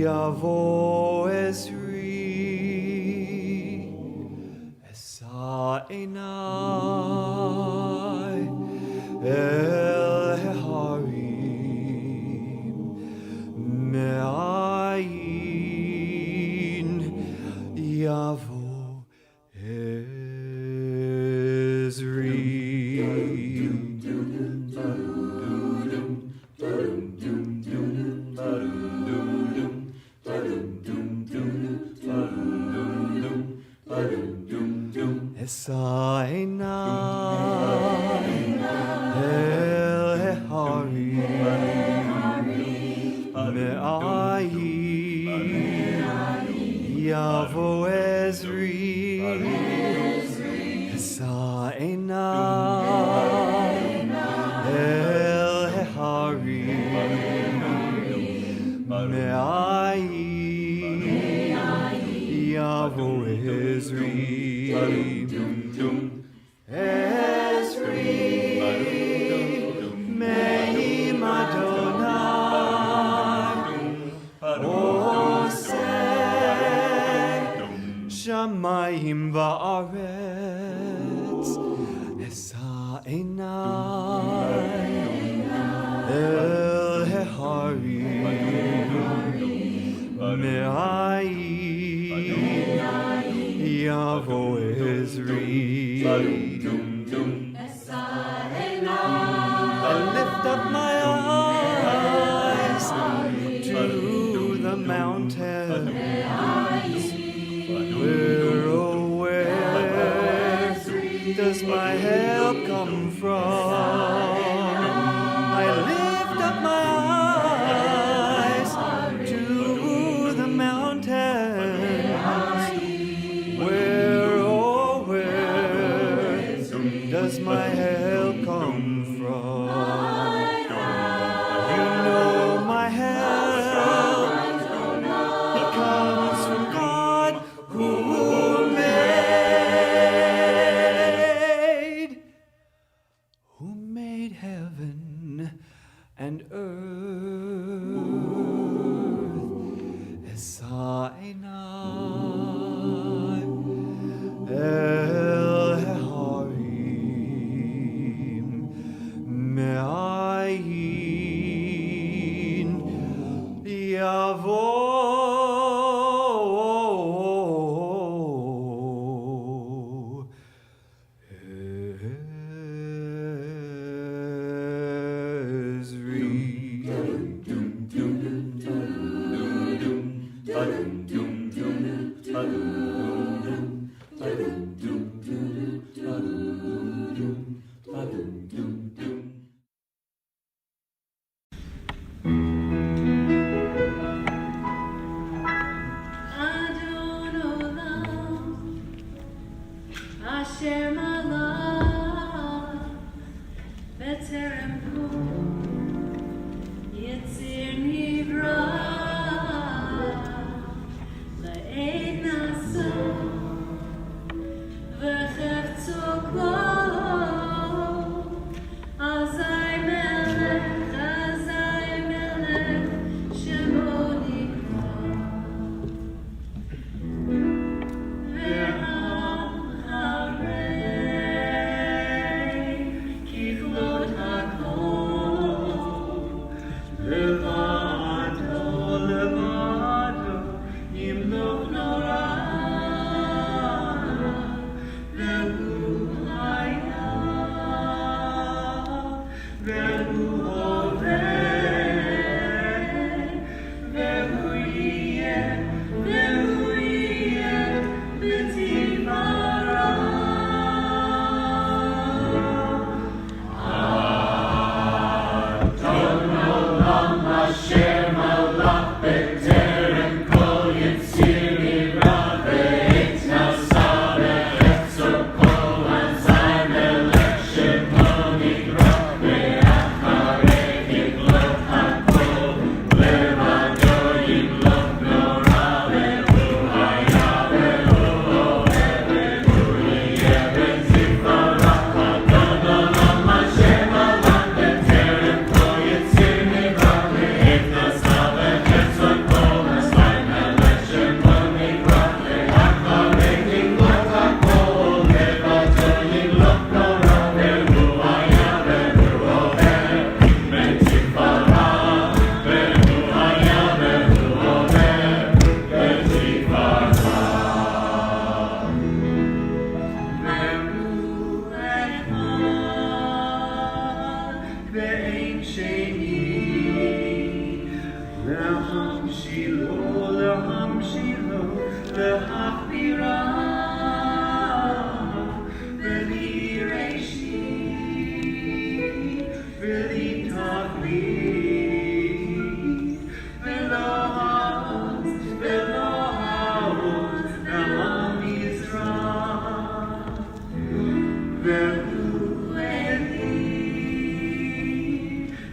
Yavo Ezri Esa Enai El Heharim Me'ayin Yavo Ezri. Esa Enai El Heharim Me'ayin Yavo Ezri Esa Enai El Heharim Me'ayin Yavo Ezri. Ezri Me'im Adonai Oseh Shamayim Va'aretz Esa Enai El Heharim Me'ayin Yavo Ezri. I lift up my eyes to the mountains. Where, oh, where does my help come from? I lift up my eyes to the mountains. Where, oh, where does my help come from? You know my help, it comes from God who made heaven and earth. Esa Enai El Heharim Me'ayin Yavo Asher Malach B'terem Yitzir Nivra La'ed Nasa V'chefzo Klo Azai Melech Shemo Nikra Ve'am Harei Kichlot HaKol להחפירה ולהירשי ולהתכלית ולעוז והמזרח והוא אלי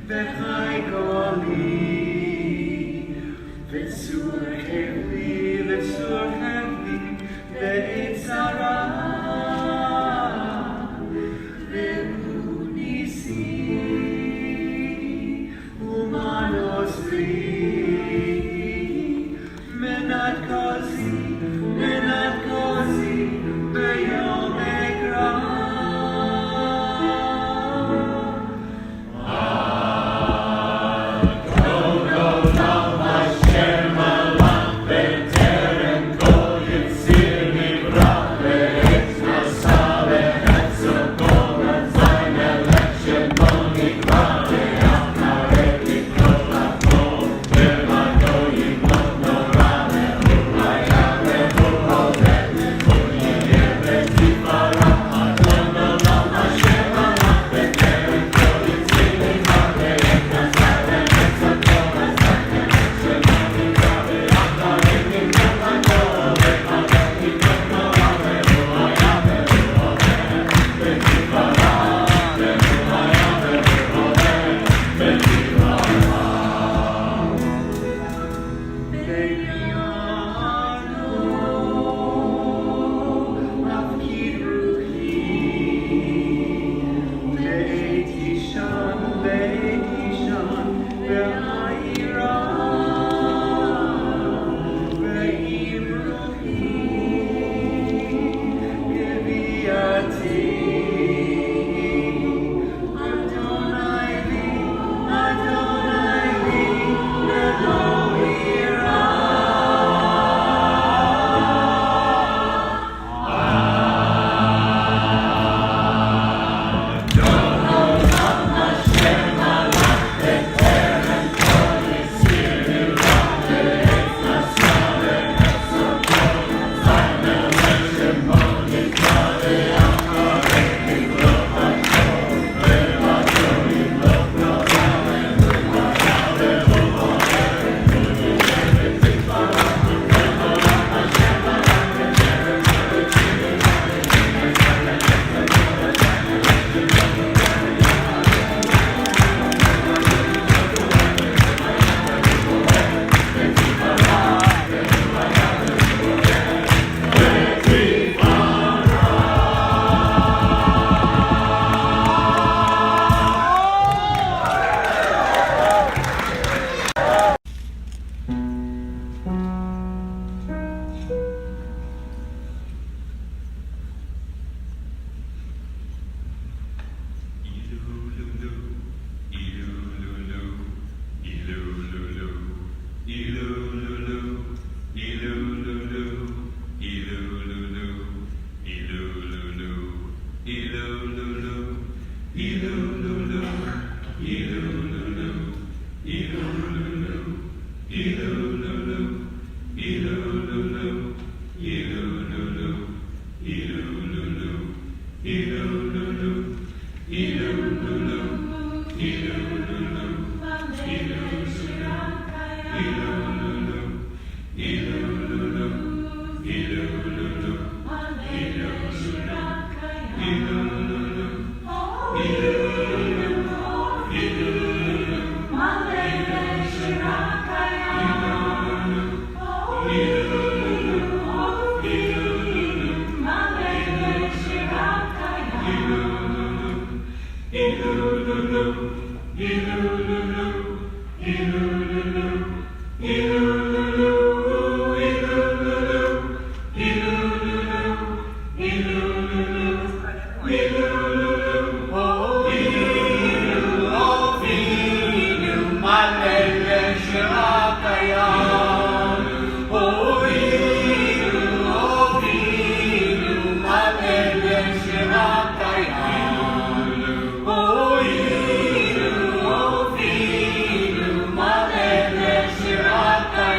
וחי גולי וצור חבלי ועת שרה והוא ניסי ומנוסרי מנת כוסי ביום אקרא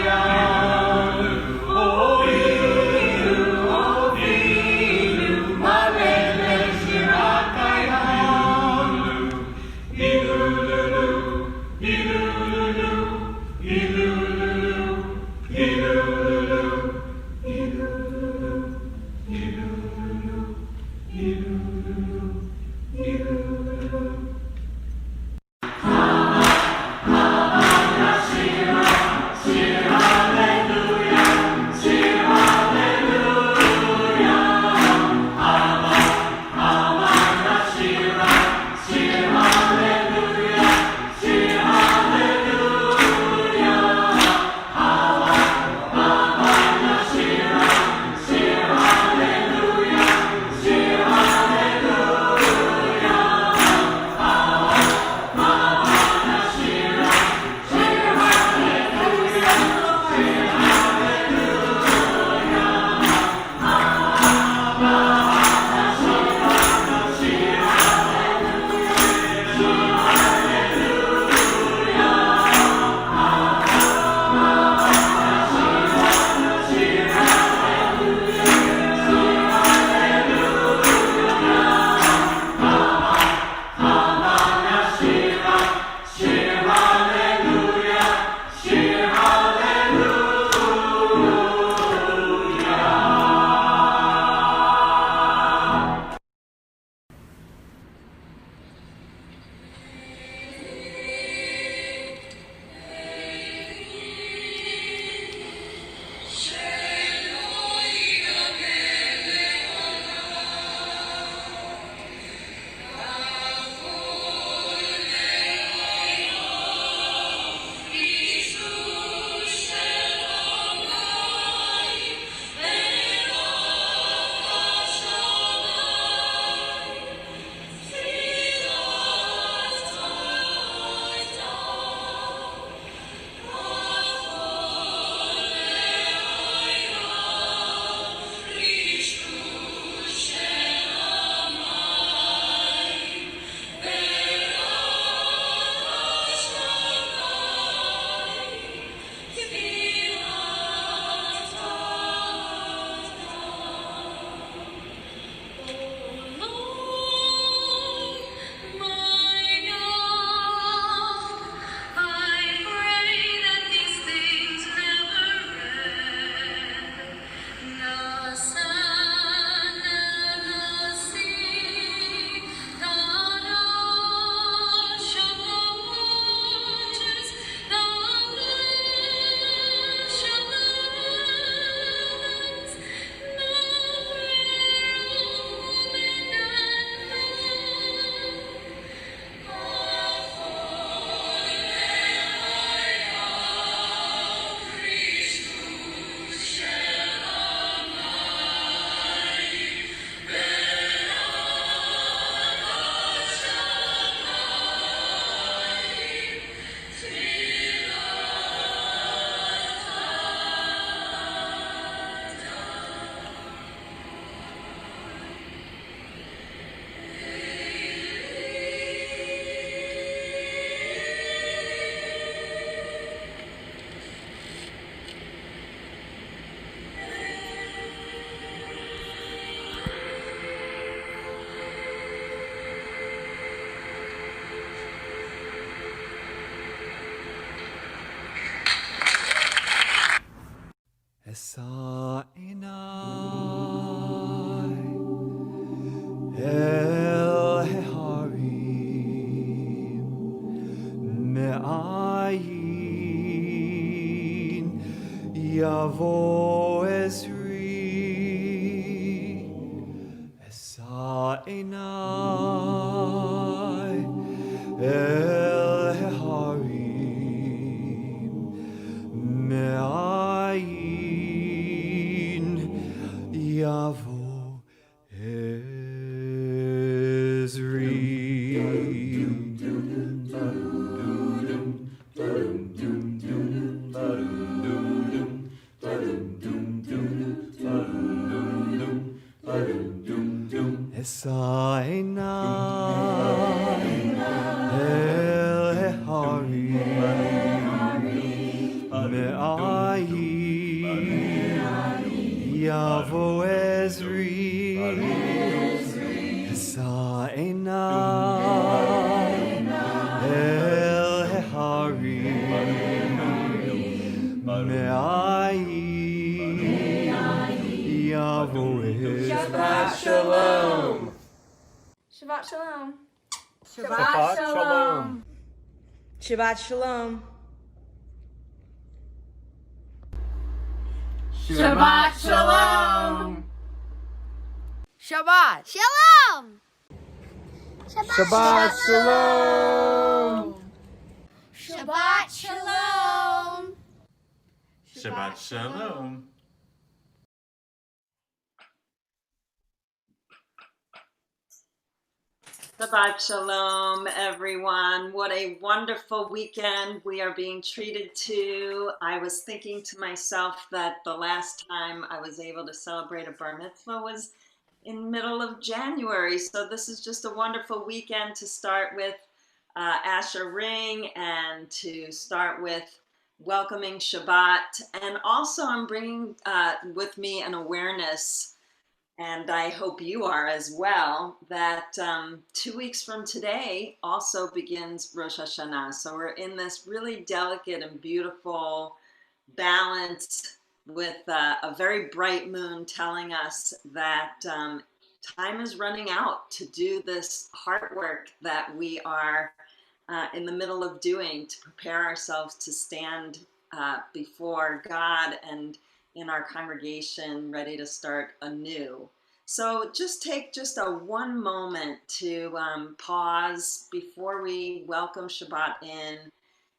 Hallelujah. me'ayin yavo ezri esa enai el harim me'ayin yavo Esa enai el harim me'ayin yavo ezri Esa enai el harim me'ayin yavo ezri Shabbat Shalom. Shabbat Shalom. Shabbat Shalom. Shabbat Shalom. Shabbat Shalom. Shabbat. Shalom. Shabbat Shalom. Shabbat Shalom. Shabbat Shalom. Shabbat Shalom, everyone. What a wonderful weekend we are being treated to. I was thinking to myself that the last time I was able to celebrate a bar mitzvah was in middle of January. So this is just a wonderful weekend to start with Asher Ring and to start with welcoming Shabbat. And also I'm bringing with me an awareness, and I hope you are as well, that 2 weeks from today also begins Rosh Hashanah. So we're in this really delicate and beautiful balance with a very bright moon telling us that time is running out to do this heart work that we are in the middle of doing to prepare ourselves to stand before God and in our congregation ready to start anew. So just take just a one moment to pause before we welcome Shabbat in,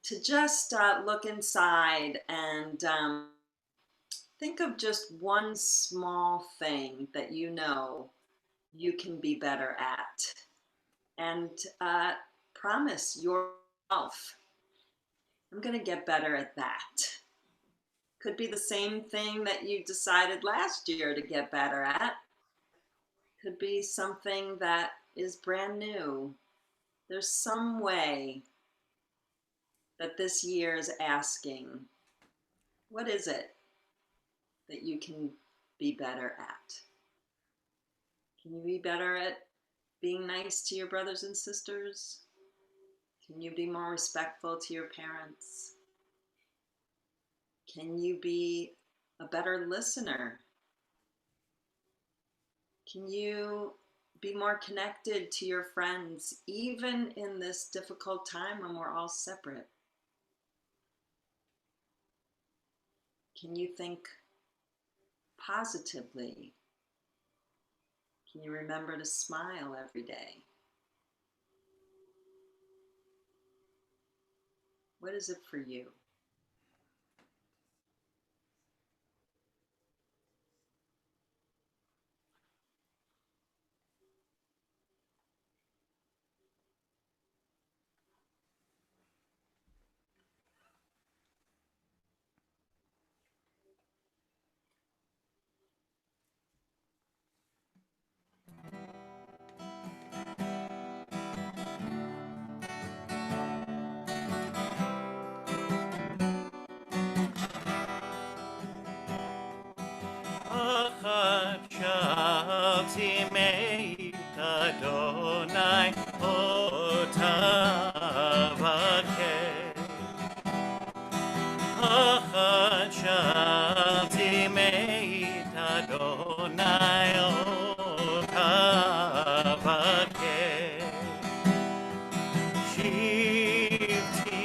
to just look inside and think of just one small thing that you know you can be better at, and promise yourself, I'm going to get better at that. Could be the same thing that you decided last year to get better at. Could be something that is brand new. There's some way that this year is asking, what is it that you can be better at? Can you be better at being nice to your brothers and sisters? Can you be more respectful to your parents? Can you be a better listener? Can you be more connected to your friends, even in this difficult time when we're all separate? Can you think positively? Can you remember to smile every day? What is it for you? Adonai otavakeh Achad shavti meit Adonai otavakeh Shivti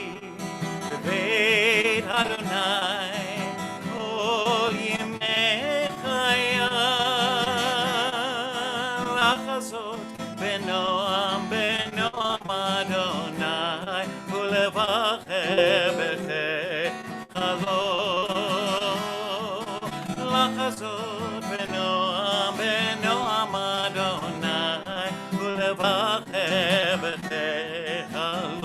לחזות בנועם בנועם אדוני ולבחר בחלום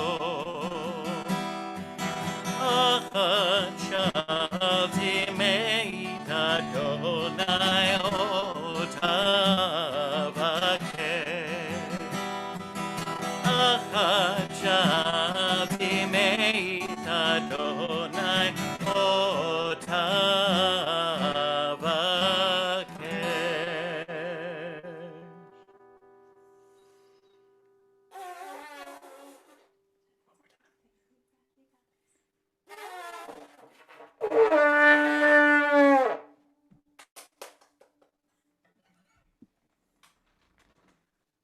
אחת שאלתי מאת אדוני אותה בקר אחת שאלתי מאת אדוני אותה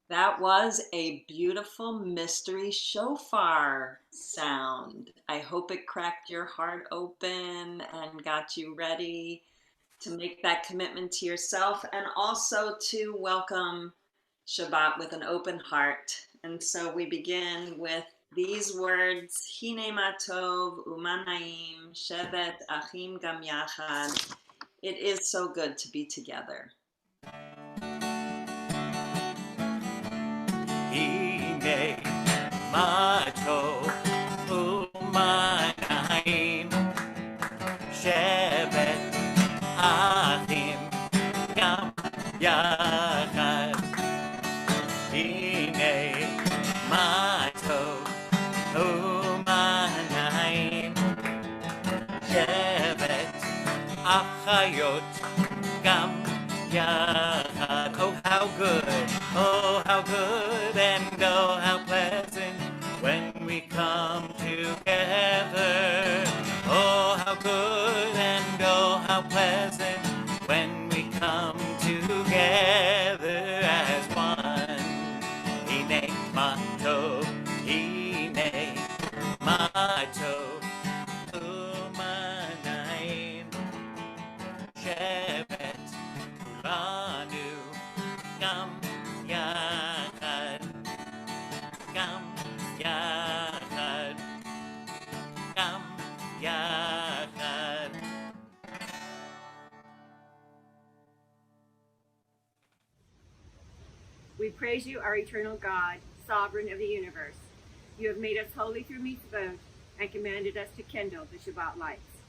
That was a beautiful mystery shofar sound. I hope it cracked your heart open and got you ready to make that commitment to yourself and also to welcome Shabbat with an open heart. And so we begin with these words, Hine ma tov u'ma na'im, shevet achim gam yachad. It is so good to be together. הנה מה טוב ומה נעים שבת אחים גם יחד הנה מה טוב ומה נעים שבת אחיות גם yachad. Oh, how good, oh, how good, and oh, how pleasant when we come together. Oh, how good, and oh, how pleasant when we come together as one. Hine ma tov, hine ma tov, u'ma na'im, shevet kulanu gam yachad, gam yachad, gam yachad. We praise you, our eternal God, sovereign of the universe. You have made us holy through mitzvot and commanded us to kindle the Shabbat lights.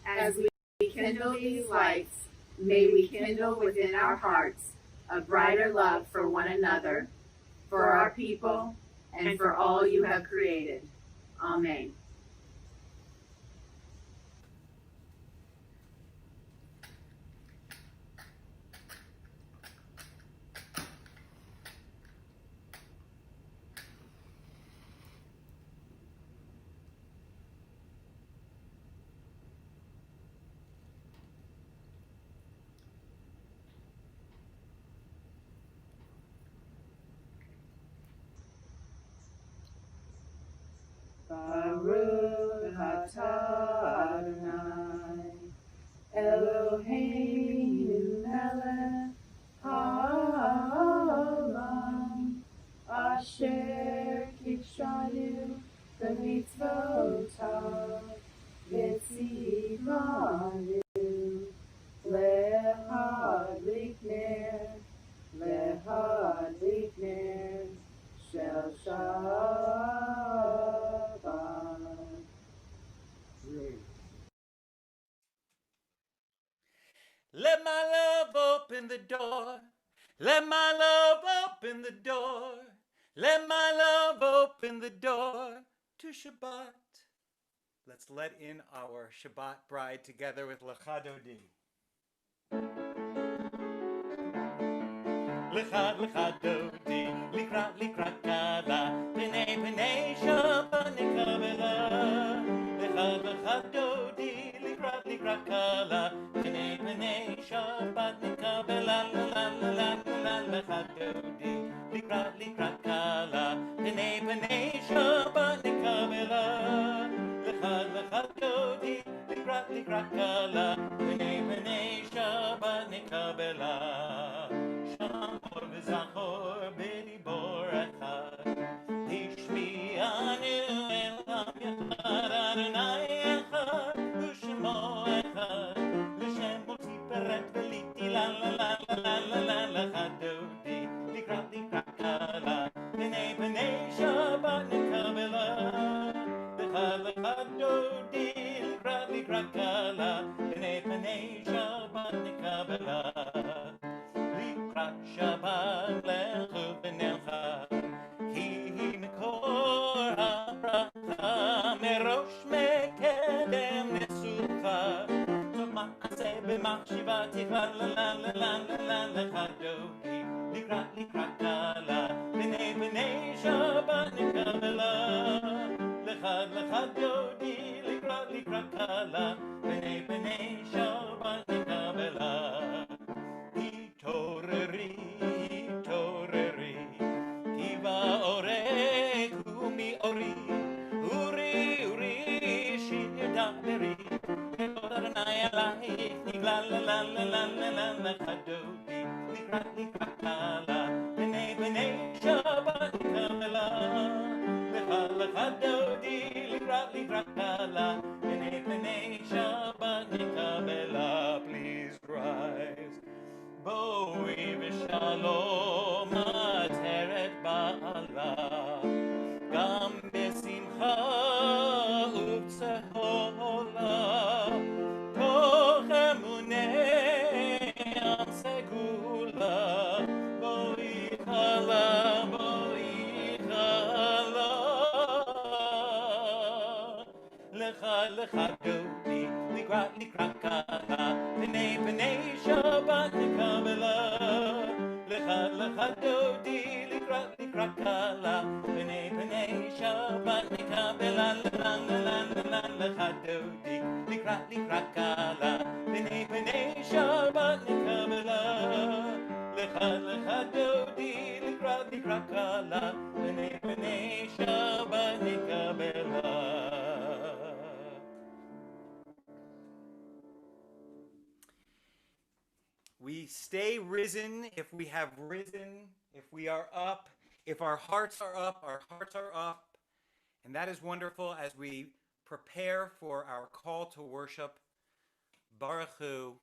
As we kindle these lights, may we kindle within our hearts a brighter love for one another, for our people, and for all you have created. Amen. Baruch atah Adonai Eloheinu melech haolam asher kidshanu b'mitzvotav v'tzivanu lehadlik ner shel Shabbat. Let my love open the door. Let my love open the door. Let my love open the door to Shabbat. Let's let in our Shabbat bride together with Lecha Dodi. Lecha, lecha Dodi, likra, likra kala, pnei, pnei Shabbat nikabela. Lecha, lecha Dodi, likra, likra kala, pnei, pnei Shabbat nikabela. La, la, la, la, la, lecha Dodi, likra, likra kala, pnei, pnei Shabbat nikabela. Lecha, lecha Dodi, likra, likra kala, pnei, pnei Shabbat nikabela. Shamor v'zachor b'dibor echad, tishmi'anu el lecha dodi likra kala b'nei Shabbat nikabela likrat Shabbat lechu b'nelcha hi mekor habracha merosh mekedem nesucha toma'aseh b'machshivatik la la la la la la lecha dodi likrat kala b'nei Shabbat nikabela lecha dodi likrat kala b'nei Shabbat nikabela Hitoreri tiva orek umi ori uri shidaberi Adonai alayich la la la la la la la lecha dodi likrat kala b'nei Shabbat nikabela lecha dodi likrat kala b'nei Shabbat nikabela. Please rise. Boi v'shalom ateret ba'ala gam besimcha u'b'tzehola toch emunei am segula boi chala lecha dodi likrat kala b'nei Shabbat nikabela lecha dodi likrat kala b'nei Shabbat nikabela la la la la lecha dodi likrat kala b'nei Shabbat nikabela lecha dodi likrat kala b'nei Shabbat nikabela. We stay risen if we have risen, if we are up, if our hearts are up, our hearts are up. And that is wonderful as we prepare for our call to worship. Baruch Hu,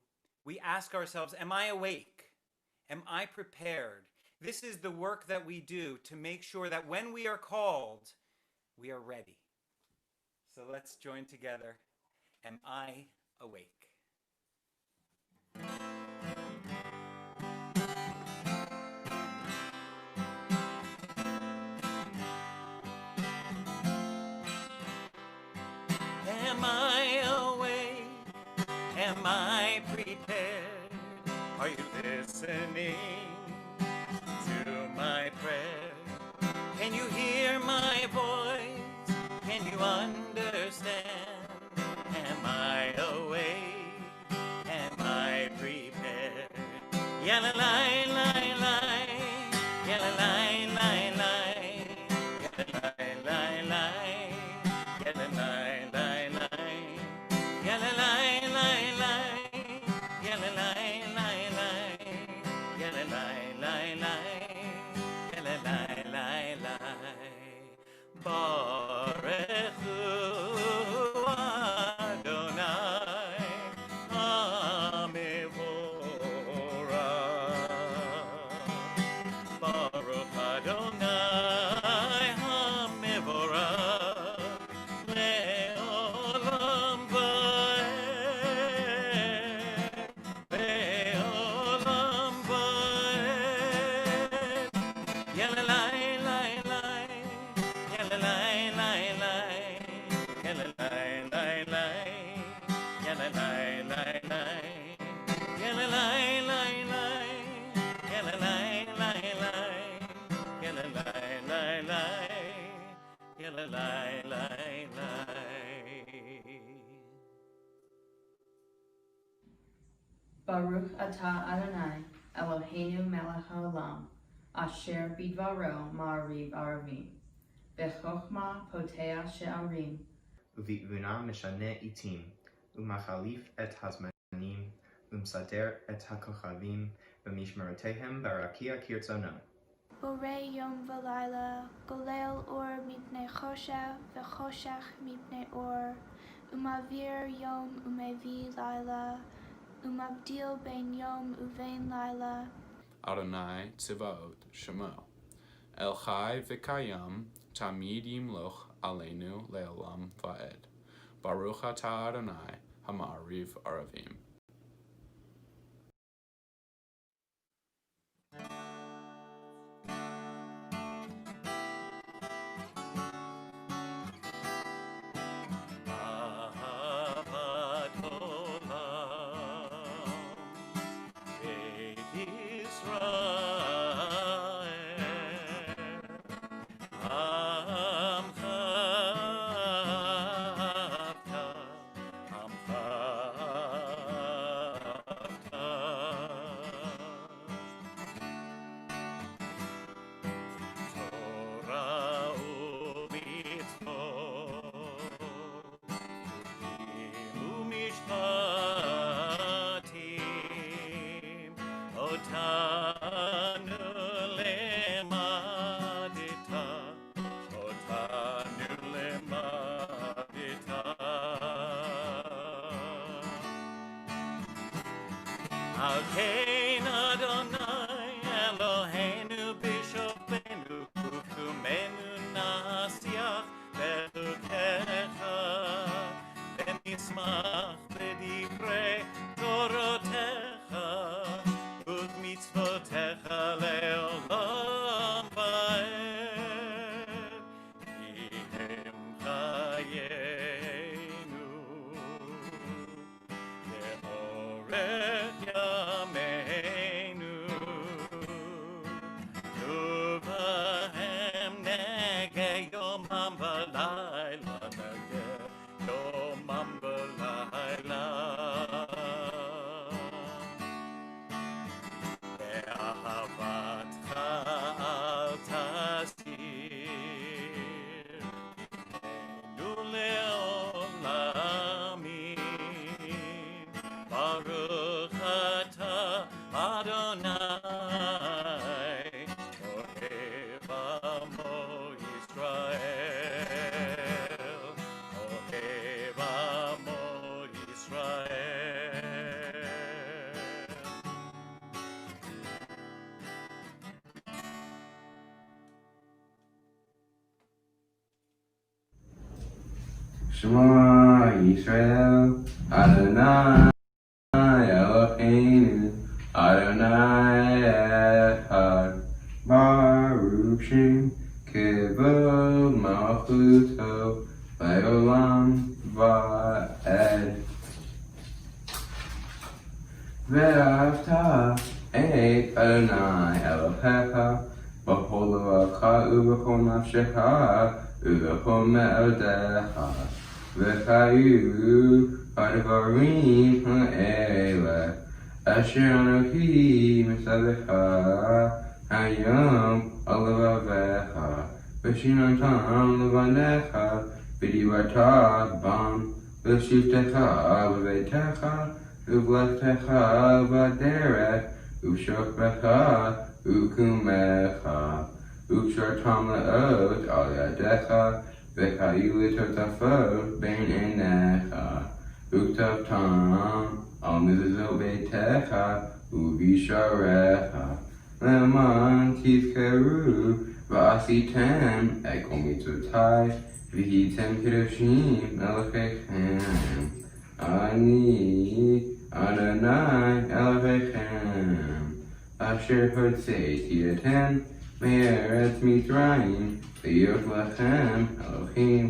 we ask ourselves, am I awake? Am I prepared? This is the work that we do to make sure that when we are called, we are ready. So let's join together. Am I awake? Am I awake? Am I prepared? Are you listening to my prayer? Can you hear my voice? Can you understand? Am I awake? Am I prepared? Yalla lai lai lai, yalla lai lai lai, yalla lai lai lai, yalla lai lai lai, yalla lai lai lai, yalla lai lai lai, yalla lai lai lai, yalla lai lai lai. Baruch Hu Adonai HaMevorach. Baruch Adonai HaMevorach Le'olam va'ed, Le'olam va'ed. Yalla lai lai lai, yalla lai lai lai, yalla lai lai lai, yalla lai lai lai, yalla lai lai lai, yalla lai lai lai, yalla lai lai lai, yalla lai lai lai. Baruch atah Adonai, Eloheinu melech haolam, asher bidvaro ma'ariv aravim, bechokma poteach she'arim, ובתבונה משנה עתים, ומחליף את הזמנים, ומסדר את הכוכבים, ומשמרותיהם ברקיע כרצונו. בורא יום ולילה, גולל אור מפני חושך וחושך מפני אור, ומעביר יום ומביא לילה, ומבדיל בין יום ובין לילה. Adonai Tzivaot Shemo. El Chai V'Kayam, Tamid Yimloch Aleinu Le'olam Va'ed. Baruch Atah Adonai, Hama'ariv Aravim. Ahavat Olam, Beit Yisrael, Amcha Avta, Amcha Avta. Torah u'mitzvot, u'mishpatim, otanu lemadita, otanu lemadita. Al kein Adonai Eloheinu b'shofenu ufkumenu nasiach bechukecha v'nismach b'divrei torotecha u'mitzvotecha le'olam va'ed ki hem chayenu le'orech yameinu uvahem negeh yomam v'layla negeh yomam v'layla ve'ahavatcha al tasir enu le'olamim Baruch Atah Adonai Ohev Amo Yisrael Ohev Amo Yisrael. Shema Yisrael, Adonai Eloheinu, Adonai Echad, Baruch Shem, Kevod Malchuto, Le'olam Va'ed. Ve'afta et Adonai Elohecha, b'chol levacha u'b'chol nafshecha u'b'chol me'odecha, v'chayu ha'dvarim ha'ele asher anochi mitzadecha hayom al levavecha v'shinontam levanecha v'divarta bam v'shivtecha b'beitecha v'vlechtecha b'derech v'shokbecha v'kumecha v'kshartam le'ot al yadecha v'chayu l'totafot bein einecha v'ktavtam al mizuzot beitecha v'visharecha le'man tizkeru v'asitem et kol mitzotai v'hitem kedoshim Elokechem Ani Adonai Elokechem Asher hotzeiti etem me'eretz Mitzrayim V'yot lechem Elohim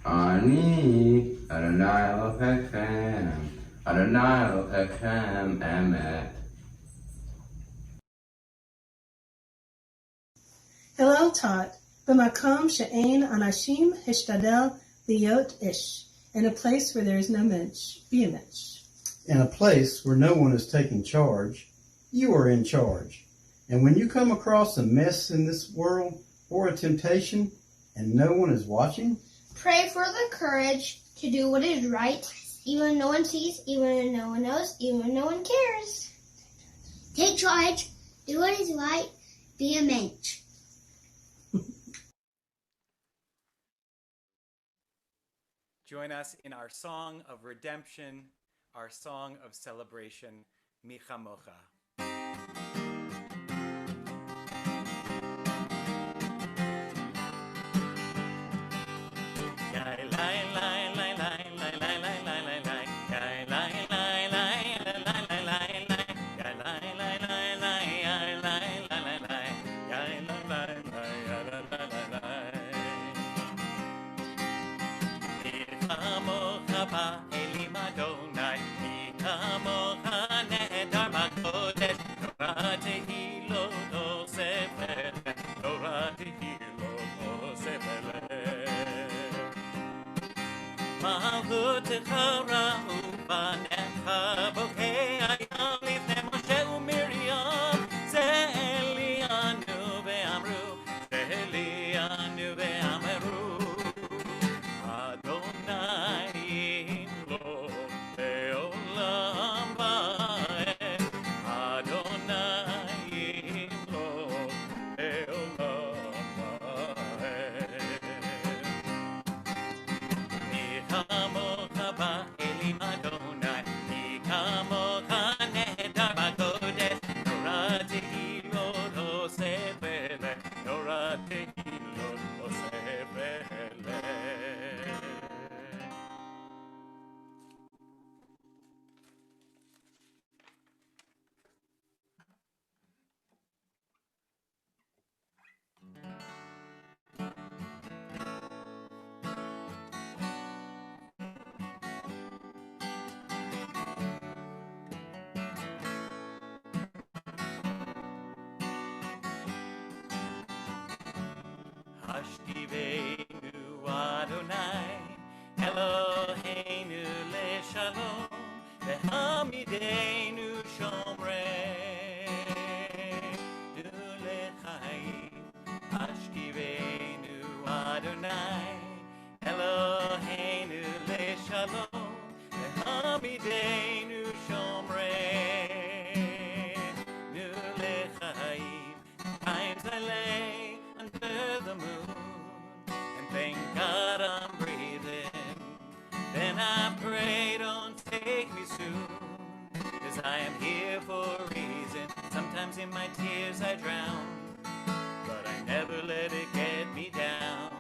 Ani Adonai Elokechem Adonai Elokechem Emet. Hillel taught, "B'makom she'ein anashim hishtadel liot ish," in a place where there is no mensch, be a mensch. In a place where no one is taking charge, you are in charge. And when you come across a mess in this world or a temptation and no one is watching, pray for the courage to do what is right, even when no one sees, even when no one knows, even when no one cares. Take charge, do what is right, be a mensch. Join us in our song of redemption, our song of celebration, Michamocha. kamoch ba'elim Adonai, mi kamoch nehedar b'kodesh, Torah tehilot osefele, Torah tehilot osefele. Malchutecha ra'u banecha, bokei hayam lifnei Moshe u'Miriam, Ze'elianu ve'amru, Ze'elianu ve'amru, Adonai yimloch le'olam va'ed, Adonai yimloch le'olam va'ed. Mi kamocha ba'elim Adonai, mi kamocha nehedar b'kodesh, Torah tehilot osefele, Torah tehilot osefele. Hashtivenu Adonai, Eloheinu leShalom, ve'hamidenu shomreinu lechaim. Hashtivenu Adonai, Eloheinu leShalom, ve'hamidenu shomreinu lechaim. Times I lay under the moon and thank God I'm breathing. Then I pray, don't take me soon, 'cause I am here for a reason. Sometimes in my tears I drown, but I never let it get me down.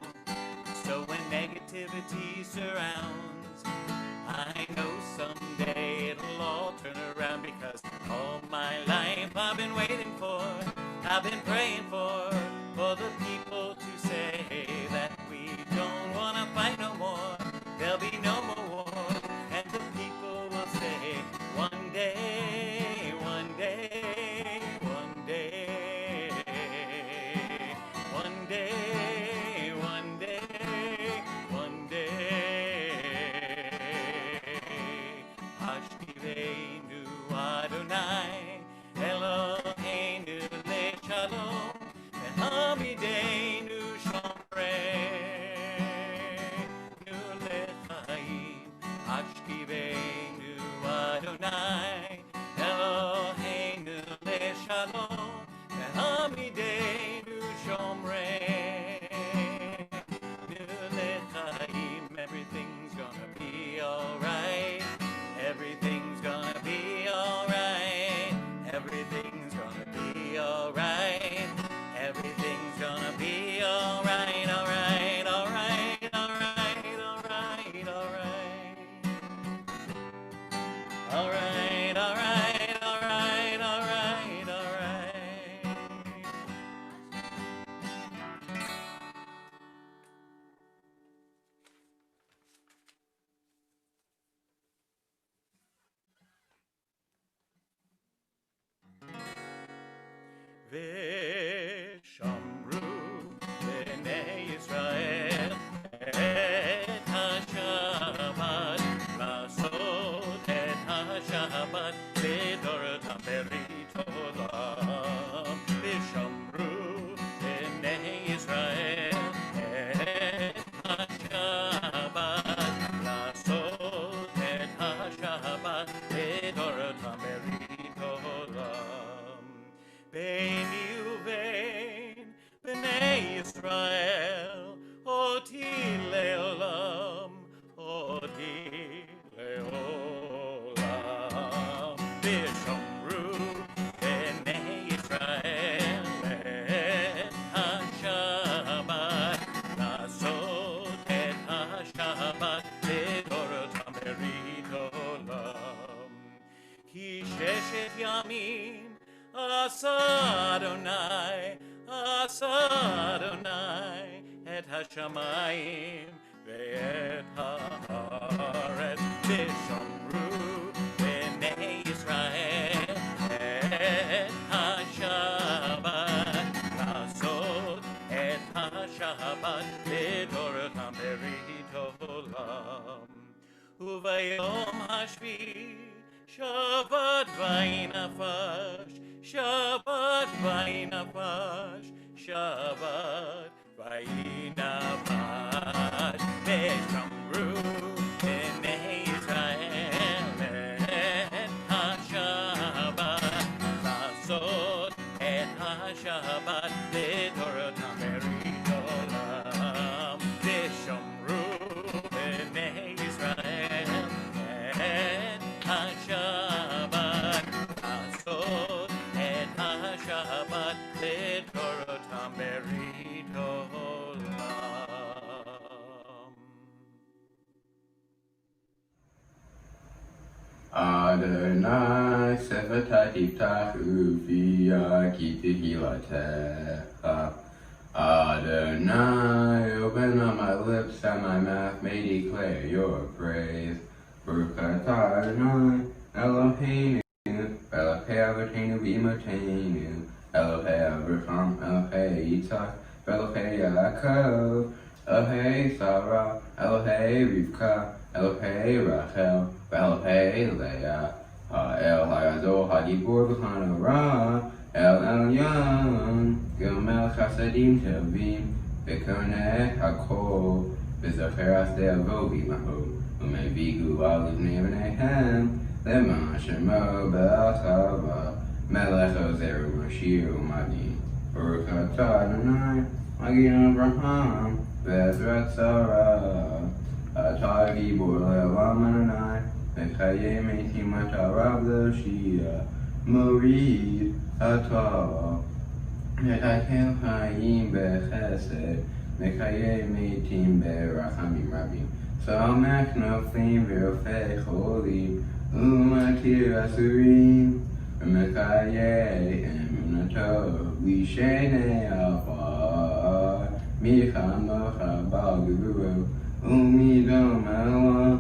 So when negativity surrounds, I know someday it'll all turn around, because all my life I've been waiting for, I've been praying for the people to say that we don't want to fight no more, there'll be no more war, and the people will say, one day, one day, one day, one day, one day, one day. Hashtivenu Adonai, Eloheinu leShalom, ve'hamidenu shomreinu lechaim. Hashtivenu Adonai, Eloheinu leShalom, ve'hamidenu shomreinu lechaim. Everything's gonna be alright. Everything's gonna be alright. Everything's gonna be alright. Everything's gonna be alright, alright, alright, alright, alright, alright. Alright, alright, alright, alright, alright. V'shamru b'nei Yisrael et haShabbat, la'asot et haShabbat le'dorotam berit olam. V'shamru b'nei Yisrael et haShabbat, la'asot et haShabbat le'dorotam berit olam. Beini uvein b'nei Yisrael, oti le'olam, oti le'olam. V'shamru b'nei Yisrael et haShabbat, la'asot et haShabbat le'dorotam berit olam. Ki sheshet yamim Asa Adonai, Asa Adonai, et hashamayim ve'et ha'aretz. וביום השביעי שבת וינפש, שבת וינפש, שבת וינפש. ושמרו בני ישראל את השבת, לעשות את השבת לתורתם ברית עולם. ושמרו בני ישראל את השבת, לעשות את השבת לתורתם ברית עולם. Adonai Sefata Tiftachu Via Ki Tehilatecha. Adonai, open up my lips and my mouth may declare your praise. Baruch atah Adonai Eloheinu, Elohei Avotenu v'Imotenu, Elohei Avraham, Elohei Yitzhak, Elohei Yaakov, Elohei Sarah, Elohei Rivka, Elohei Rachel, Elohei Leah, El Hayadol Hagibor B'Chana Ra, El Elyon, Gomel Chasadim Tovim, V'Koneh Hakol, V'Zocher Asdei Avo V'Imahot, U'Mevigu Al Livnei B'neihem, Leman Shemo Be'al Melech Ozer U'Mashir U'Madin, Baruch atah Adonai, Magin Abraham, Ve'ezrat Sarah, Atah Gibor Le'olam Adonai, Mechaye Metim Atah Rav Loshia, Morid Atah, Metakel Hayim Bechesed, Mechaye Metim Be'rachamim Rabim, Samech Noflim V'Rofei Cholim, Umatir Asurim, Mechaye Emunato, Vishenei Alfar, Michamocha Bal Gevuro, Umidom Elah,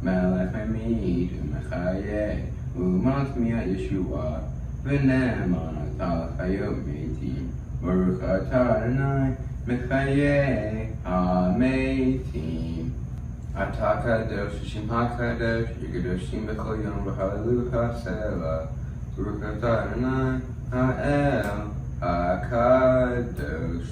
Melech Hamid, Mechaye, Umatmiya Yeshua, V'Ne'eman Atal Chayot Meitim, Baruch atah Adonai, Mechaye HaMeitim. Atah Kadosh, Shemha Kadosh, Yegadoshim B'chol Yom V'Hallelujah Selah, Baruch atah Adonai, Ha'el HaKadosh.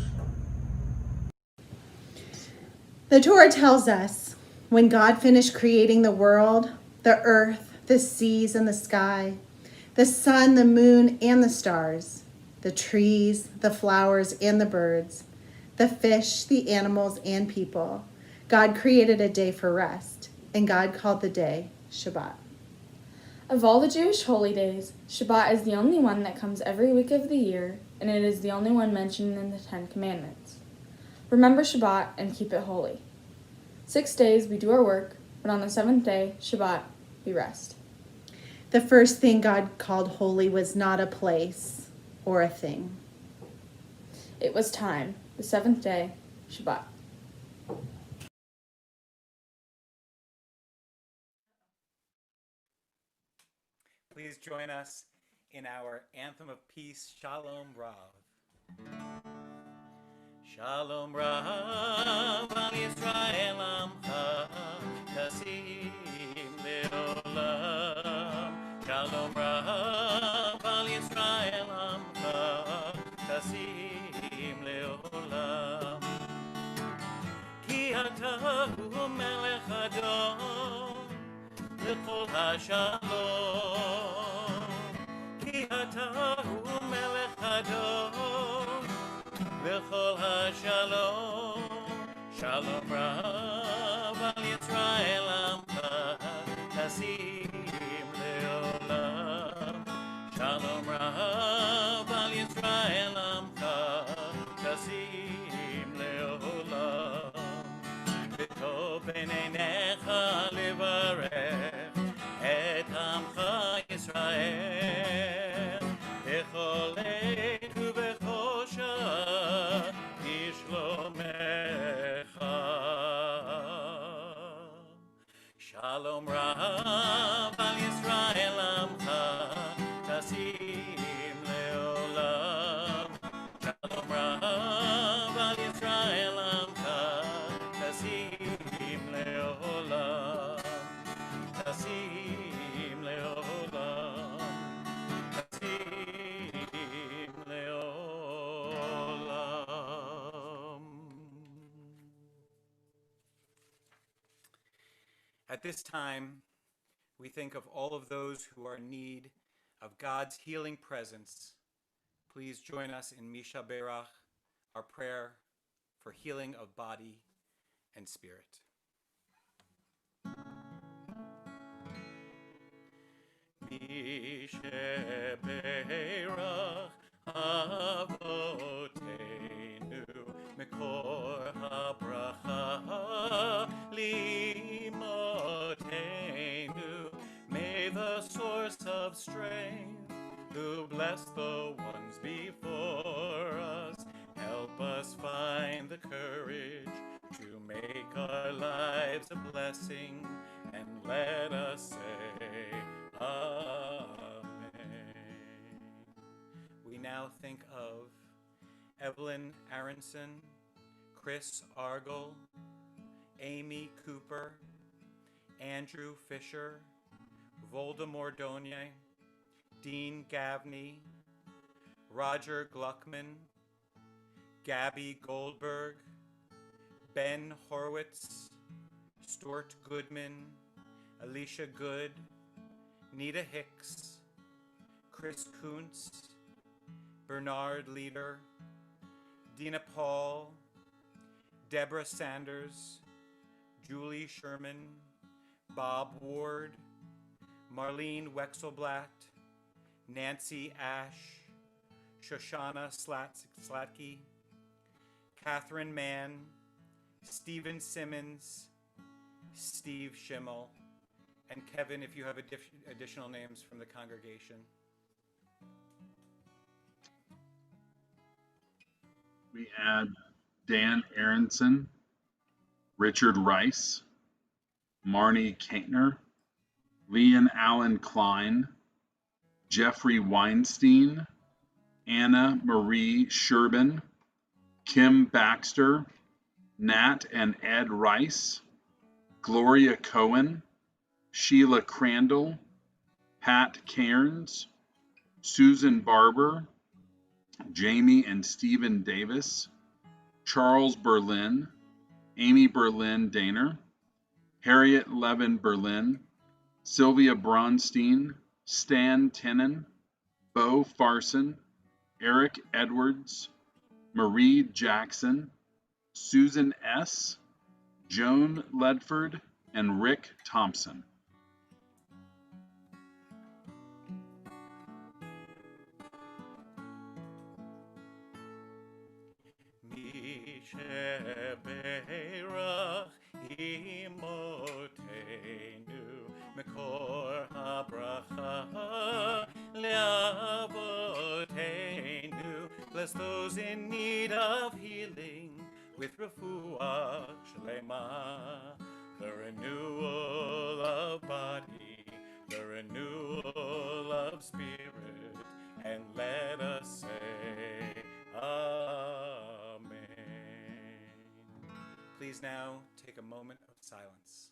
The Torah tells us, when God finished creating the world, the earth, the seas, and the sky, the sun, the moon, and the stars, the trees, the flowers, and the birds, the fish, the animals, and people, God created a day for rest, and God called the day Shabbat. Of all the Jewish holy days, Shabbat is the only one that comes every week of the year, and it is the only one mentioned in the Ten Commandments. Remember Shabbat and keep it holy. 6 days we do our work, but on the seventh day, Shabbat, we rest. The first thing God called holy was not a place or a thing. It was time, the seventh day, Shabbat. Please join us in our anthem of peace, Shalom Rav. Shalom Rav al Yisrael Amcha Tasim Leolam. Shalom Rav al Yisrael Amcha Tasim Leolam. Ki ata hu melech Adon L'chol HaShalom. Ki ata hu melech Adon L'chol HaShalom. Shalom Rav al Yisrael Amcha Tasim Leolam. Shalom Rav al Yisrael Amcha Tasim Leolam. V'tov b'neinecha levarech et Amcha Yisrael b'chol עת ובכל שעה לשלומך. Shalom Rav al Yisrael Amcha Tasim Leolam. Shalom Rav al Yisrael Amcha Tasim Leolam. At this time, we think of all of those who are in need of God's healing presence. Please join us in Misha Berach, our prayer for healing of body and spirit. Misha Berach Avotenu Mekor HaBracha Limotenu. May the source of strength, who bless the ones before us, help us find the courage to make our lives a blessing, and let us say Amen. We now think of Evelyn Aronson, Chris Argel, Amy Cooper, Andrew Fisher, Voldemort Donye, Dean Gavney, Roger Gluckman, Gabby Goldberg, Ben Horwitz, Stuart Goodman, Alicia Good, Nita Hicks, Chris Kuntz, Bernard Leader, Dina Paul, Deborah Sanders, Julie Sherman, Bob Ward, Marlene Wexelblatt, Nancy Ash, Shoshana Slatke, Catherine Mann, Stephen Simmons, Steve Schimmel, and Kevin, if you have additional names from the congregation. We add Dan Aronson, Richard Rice, Marnie Kaintner, Leon Allen Klein, Jeffrey Weinstein, Anna Marie Sherbin, Kim Baxter, Nat and Ed Rice, Gloria Cohen, Sheila Crandall, Pat Cairns, Susan Barber, Jamie and Stephen Davis, Charles Berlin, Amy Berlin Daner, Harriet Levin Berlin, Sylvia Bronstein, Stan Tenon, Bo Farson, Eric Edwards, Marie Jackson, Susan S., Joan Ledford, and Rick Thompson. Sheberach imotenu mekor habracha leavotenu. Bless those in need of healing with refuah shlema, the renewal of body, the renewal of spirit, and let us say Amen. Please now take a moment of silence.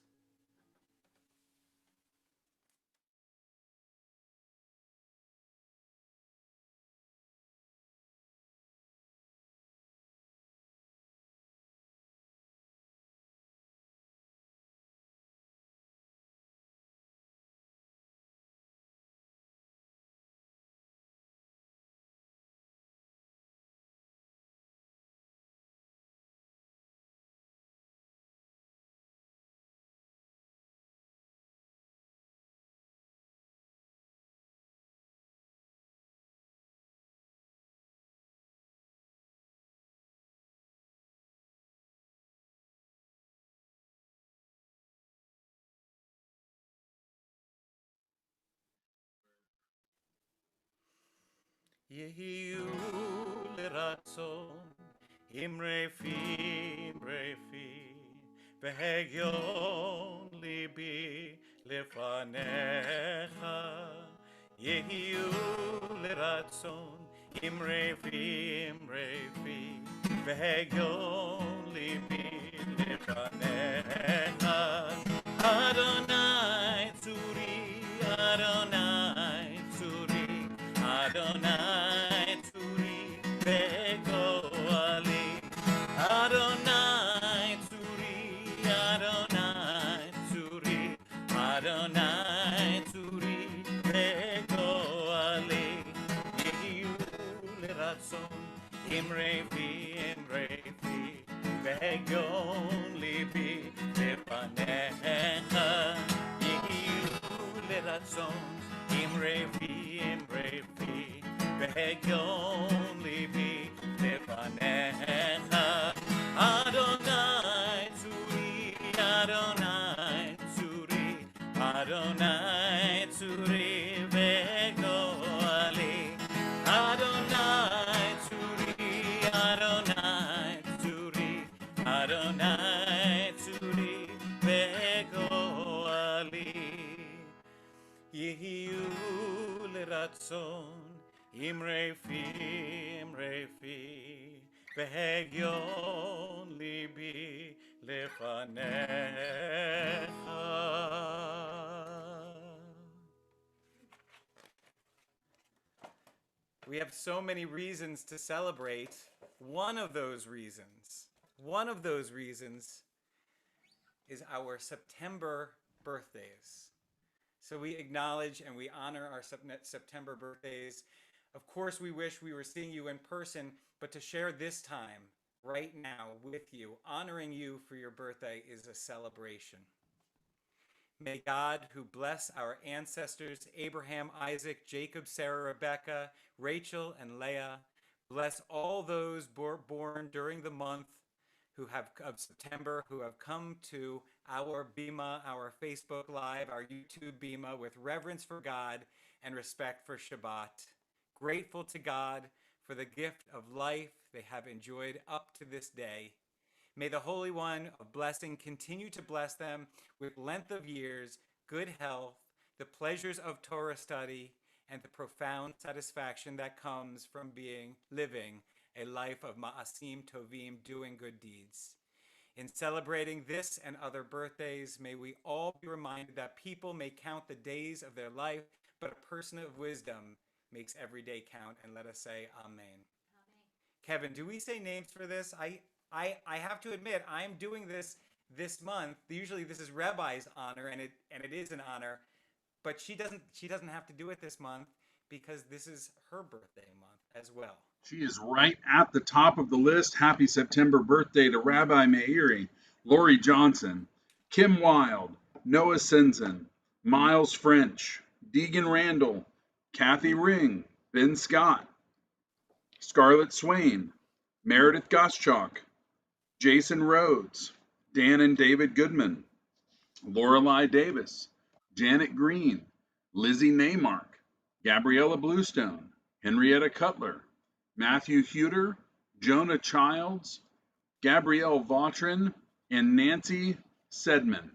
Yehiu liratzon imrefi vehegyon libi lefanecha. Yehiu liratzon imrefi vehegyon libi lefanecha. Adonai tzuri, Adonai tzuri, Adonai tzuri begoali. Adonai tzuri, Adonai tzuri Imrefi, Vegon Libi, Lefanecha, Yehiyu Leratzon, Imrefi, Vegon Libi, Lefanecha, Adonai Tzuri, Adonai Tzuri, Adonai Tzuri, Vegoali, Adonai Tzuri, Adonai Tzuri, Adonai Tzuri, Vegoali, Yehiyu Leratzon, Imrefi, Vegon Libi, Lefanecha. We have so many reasons to celebrate. One of those reasons is our September birthdays. So we acknowledge and we honor our September birthdays. Of course, we wish we were seeing you in person, but to share this time right now with you, honoring you for your birthday, is a celebration. May God, who bless our ancestors, Abraham, Isaac, Jacob, Sarah, Rebecca, Rachel, and Leah, bless all those born during the month of September who have come to our Bima, our Facebook Live, our YouTube Bima, with reverence for God and respect for Shabbat. Grateful to God for the gift of life they have enjoyed up to this day. May the Holy One of blessing continue to bless them with length of years, good health, the pleasures of Torah study, and the profound satisfaction that comes from living a life of ma'asim tovim, doing good deeds. In celebrating this and other birthdays, may we all be reminded that people may count the days of their life, but a person of wisdom makes every day count. And let us say amen. Kevin, do we say names for this? I have to admit, I'm doing this month. Usually this is Rabbi's honor, and it is an honor, but she doesn't have to do it this month because this is her birthday month as well. She is right at the top of the list. Happy September birthday to Rabbi Meiri, Lori Johnson, Kim Wilde, Noah Sinzen, Miles French, Deegan Randall, Kathy Ring, Ben Scott, Scarlett Swain, Meredith Goschalk, Jason Rhodes, Dan and David Goodman, Lorelei Davis, Janet Green, Lizzie Neymark, Gabriella Bluestone, Henrietta Cutler, Matthew Huter, Jonah Childs, Gabrielle Vautrin, and Nancy Sedman.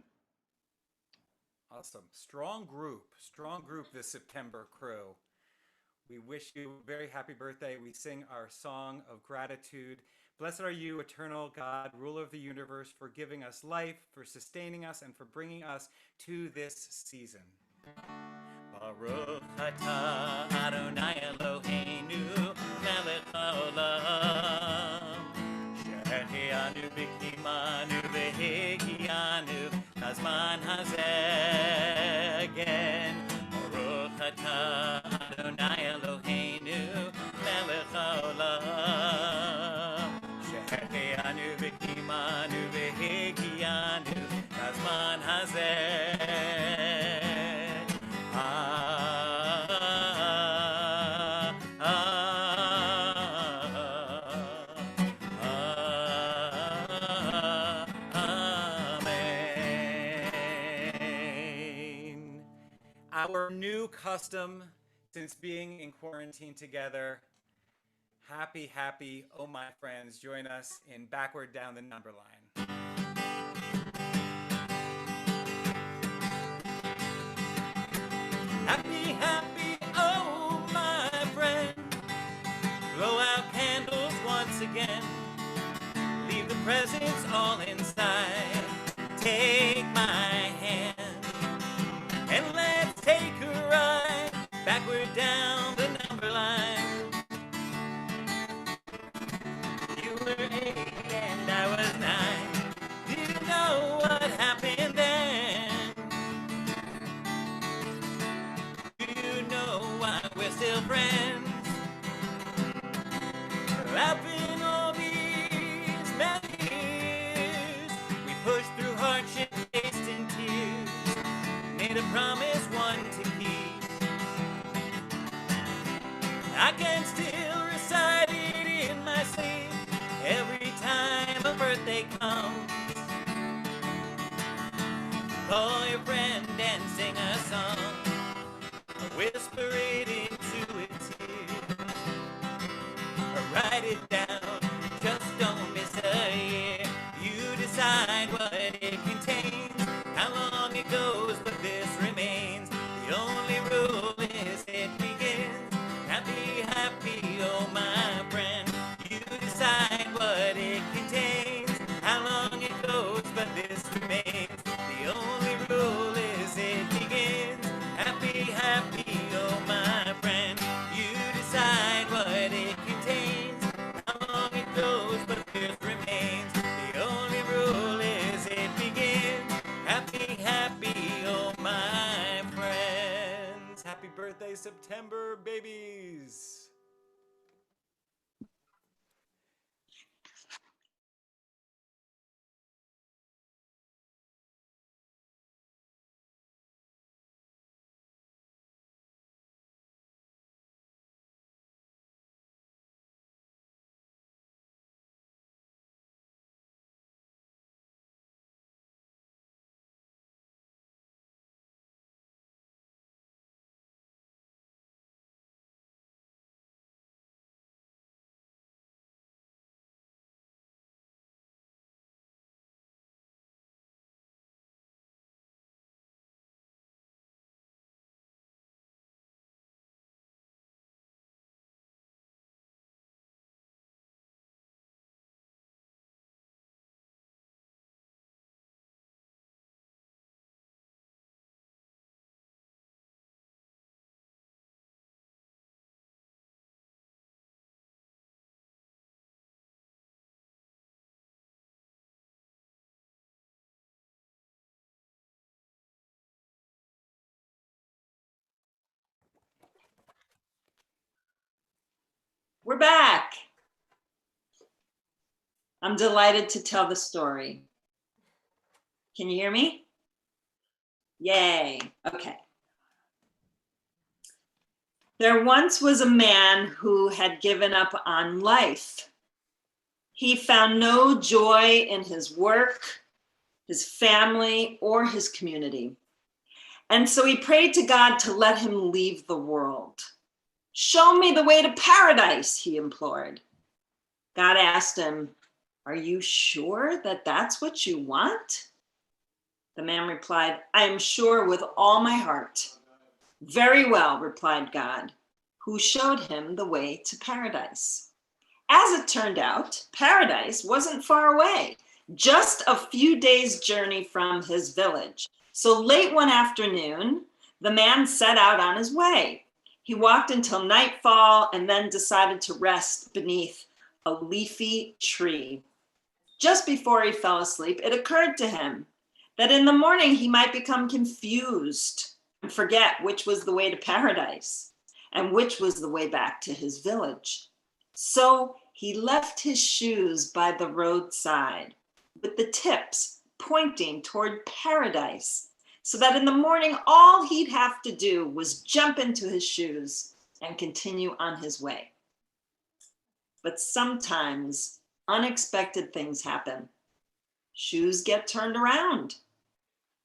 Awesome. Strong group this September crew. We wish you a very happy birthday. We sing our song of gratitude. Blessed are you, eternal God, ruler of the universe, for giving us life, for sustaining us, and for bringing us to this season. Baruch atah Adonai Eloheinu melech haolam she'eheyanu b'kimanu v'hegianu hazman hazeh again. Baruch atah Adonai Eloheinu melech haolam she'eheyanu b'kimanu v'hegianu hazman hazeh. Our new custom since being in quarantine together. Happy, oh my friends, join us in Backward Down the Number Line. Happy, oh my friend. Blow out candles once again. Leave the presents all inside. Take my hand and let's take a ride backward down the number line. You were 8 and I was 9. Did you know what happened then? Do you know why we're still friends? Well, promise one to keep. I can still recite it in my sleep every time a birthday comes. Call your friend and sing a song, or whisper it into its ear, or write it down, just don't miss a year. You decide what it contains, how long it goes, but this remains. The only rule is it begins. Happy, happy, oh my friend. You decide what it contains, how long it goes, but this remains. The only rule is it begins. Happy, happy, oh my friend. You decide what it contains, how long it goes, but this remains. The only rule is it begins. Happy, happy, oh my friends. Happy birthday, September babies. We're back. I'm delighted to tell the story. Can you hear me? Yay. Okay. There once was a man who had given up on life. He found no joy in his work, his family, or his community. And so he prayed to God to let him leave the world. Show me the way to paradise, he implored. God asked him, are you sure that that's what you want? The man replied, I am sure with all my heart. Very well, replied God, who showed him the way to paradise. As it turned out, paradise wasn't far away, just a few days' journey from his village. So late one afternoon, the man set out on his way. He walked until nightfall and then decided to rest beneath a leafy tree. Just before he fell asleep, it occurred to him that in the morning he might become confused and forget which was the way to paradise and which was the way back to his village. So he left his shoes by the roadside with the tips pointing toward paradise, so that in the morning all he'd have to do was jump into his shoes and continue on his way. But sometimes unexpected things happen. Shoes get turned around.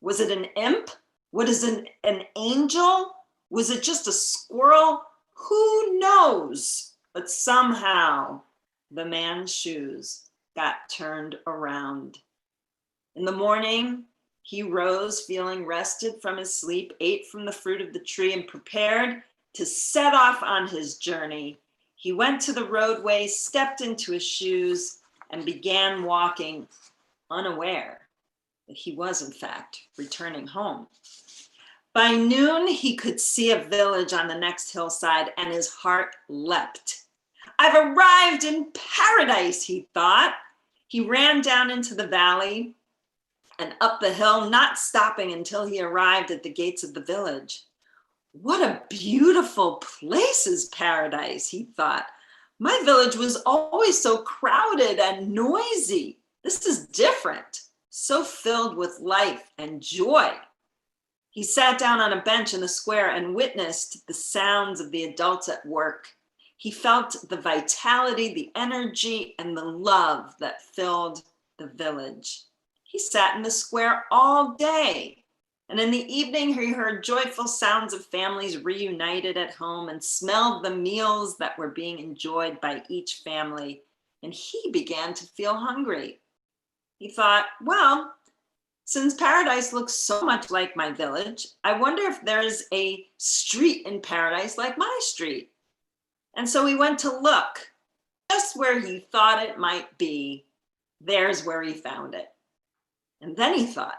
Was it an imp? Was it an angel? Was it just a squirrel? Who knows? But somehow the man's shoes got turned around. In the morning, he rose feeling rested from his sleep, ate from the fruit of the tree, and prepared to set off on his journey. He went to the roadway, stepped into his shoes, and began walking, unaware that he was, in fact, returning home. By noon, he could see a village on the next hillside, and his heart leapt. I've arrived in paradise, he thought. He ran down into the valley and up the hill, not stopping until he arrived at the gates of the village. What a beautiful place is paradise, he thought. My village was always so crowded and noisy. This is different, so filled with life and joy. He sat down on a bench in the square and witnessed the sounds of the adults at work. He felt the vitality, the energy, and the love that filled the village. He sat in the square all day. And in the evening, he heard joyful sounds of families reunited at home and smelled the meals that were being enjoyed by each family. And he began to feel hungry. He thought, well, since paradise looks so much like my village, I wonder if there's a street in paradise like my street. And so he went to look. Just where he thought it might be, there's where he found it. And then he thought,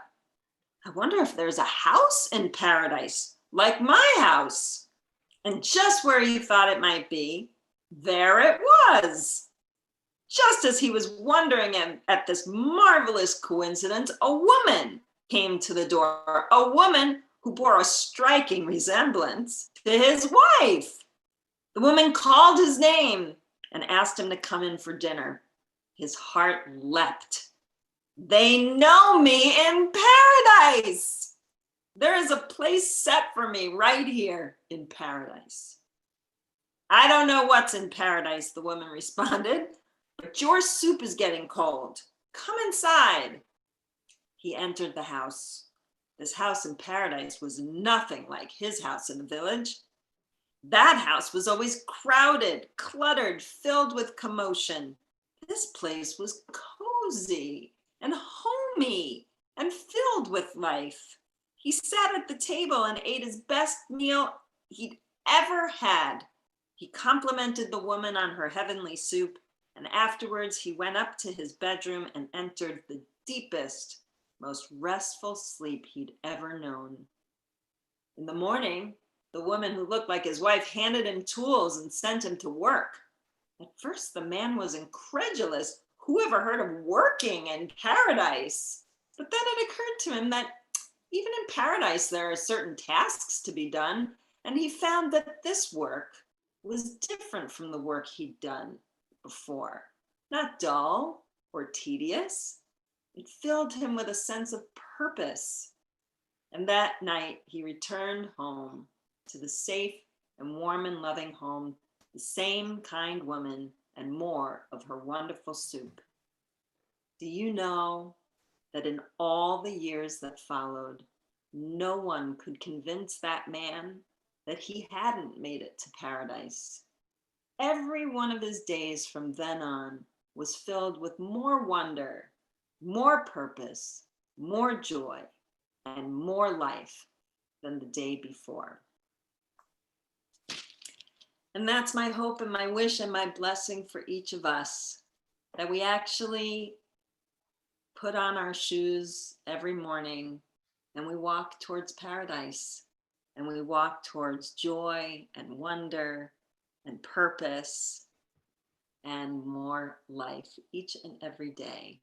I wonder if there's a house in paradise, like my house. And just where he thought it might be, there it was. Just as he was wondering at this marvelous coincidence, a woman came to the door, a woman who bore a striking resemblance to his wife. The woman called his name and asked him to come in for dinner. His heart leapt. They know me in paradise. There is a place set for me right here in paradise. I don't know what's in paradise, the woman responded, but your soup is getting cold. Come inside. He entered the house. This house in paradise was nothing like his house in the village. That house was always crowded, cluttered, filled with commotion. This place was cozy and homey and filled with life. He sat at the table and ate his best meal he'd ever had. He complimented the woman on her heavenly soup, and afterwards he went up to his bedroom and entered the deepest, most restful sleep he'd ever known. In the morning, the woman who looked like his wife handed him tools and sent him to work. At first, the man was incredulous. Who ever heard of working in paradise? But then it occurred to him that even in paradise, there are certain tasks to be done, and he found that this work was different from the work he'd done before. Not dull or tedious. It filled him with a sense of purpose. And that night, he returned home to the safe and warm and loving home, the same kind woman and more of her wonderful soup. Do you know that in all the years that followed, no one could convince that man that he hadn't made it to paradise? Every one of his days from then on was filled with more wonder, more purpose, more joy, and more life than the day before. And that's my hope and my wish and my blessing for each of us, that we actually put on our shoes every morning and we walk towards paradise, and we walk towards joy and wonder and purpose and more life each and every day.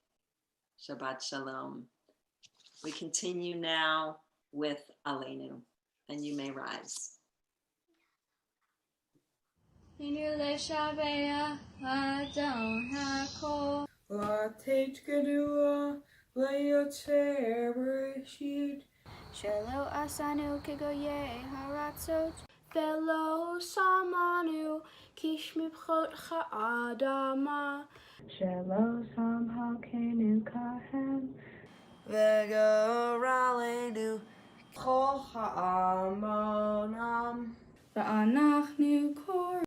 Shabbat Shalom. We continue now with Aleinu, and you may rise. Latech Gedua, Layoter Bereshit. Shelo asanu kegoye haratzot, velo samanu kishmibchot ha'adama. Shelo samhalkenu kahem, Vegoralenu Chol ha'amonam. Va'anachnu korim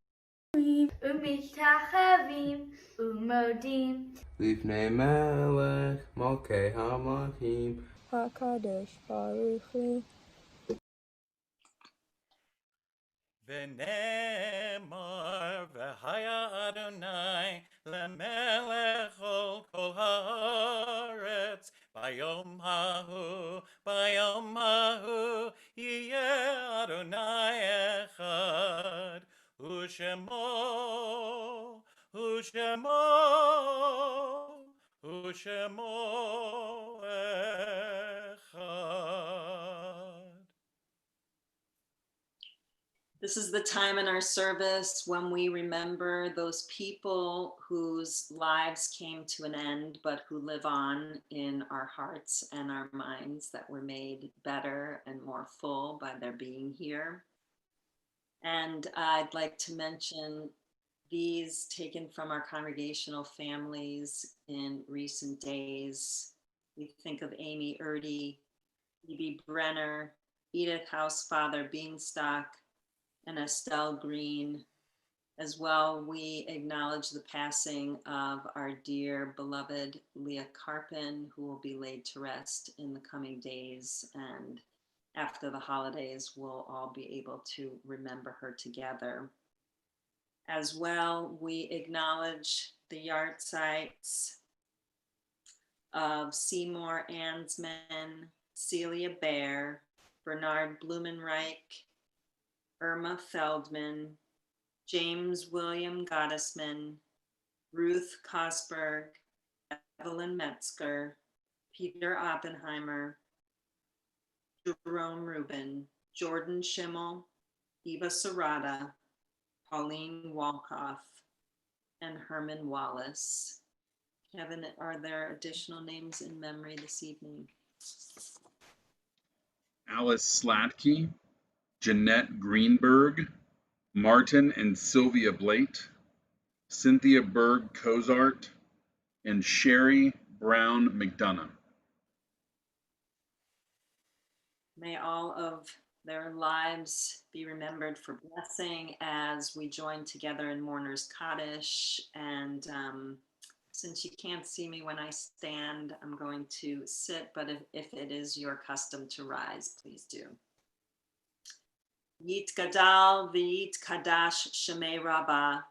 Umitachavim umodim. Lifnei Melech Malkei Hamalchim HaKadosh Baruch Hu. V'nemar v'haya Adonai lemelech ol kol haaretz bayom hahu yiyeh Adonai echad u'shemo echad. The This is the time in our service when we remember those people whose lives came to an end, but who live on in our hearts and our minds, that were made better and more full by their being here. And I'd like to mention these taken from our congregational families in recent days. We think of Amy Erdy, E.B. Brenner, Edith Housefather Beanstalk, and Estelle Green. As well, we acknowledge the passing of our dear beloved Leah Carpin, who will be laid to rest in the coming days. And after the holidays, we'll all be able to remember her together. As well, we acknowledge the yard sites of Seymour Ansman, Celia Baer, Bernard Blumenreich, Irma Feldman, James William Gottesman, Ruth Kosberg, Evelyn Metzger, Peter Oppenheimer, Jerome Rubin, Jordan Schimmel, Eva Serrata, Pauline Walkoff, and Herman Wallace. Kevin, are there additional names in memory this evening? Alice Slatke, Jeanette Greenberg, Martin and Sylvia Blate, Cynthia Berg Cozart, and Sherry Brown McDonough. May all of their lives be remembered for blessing as we join together in Mourner's Kaddish. And since you can't see me when I stand, I'm going to sit, but if it is your custom to rise, please do. Yit Gadal v'yit Kadash Shemei Rabbah,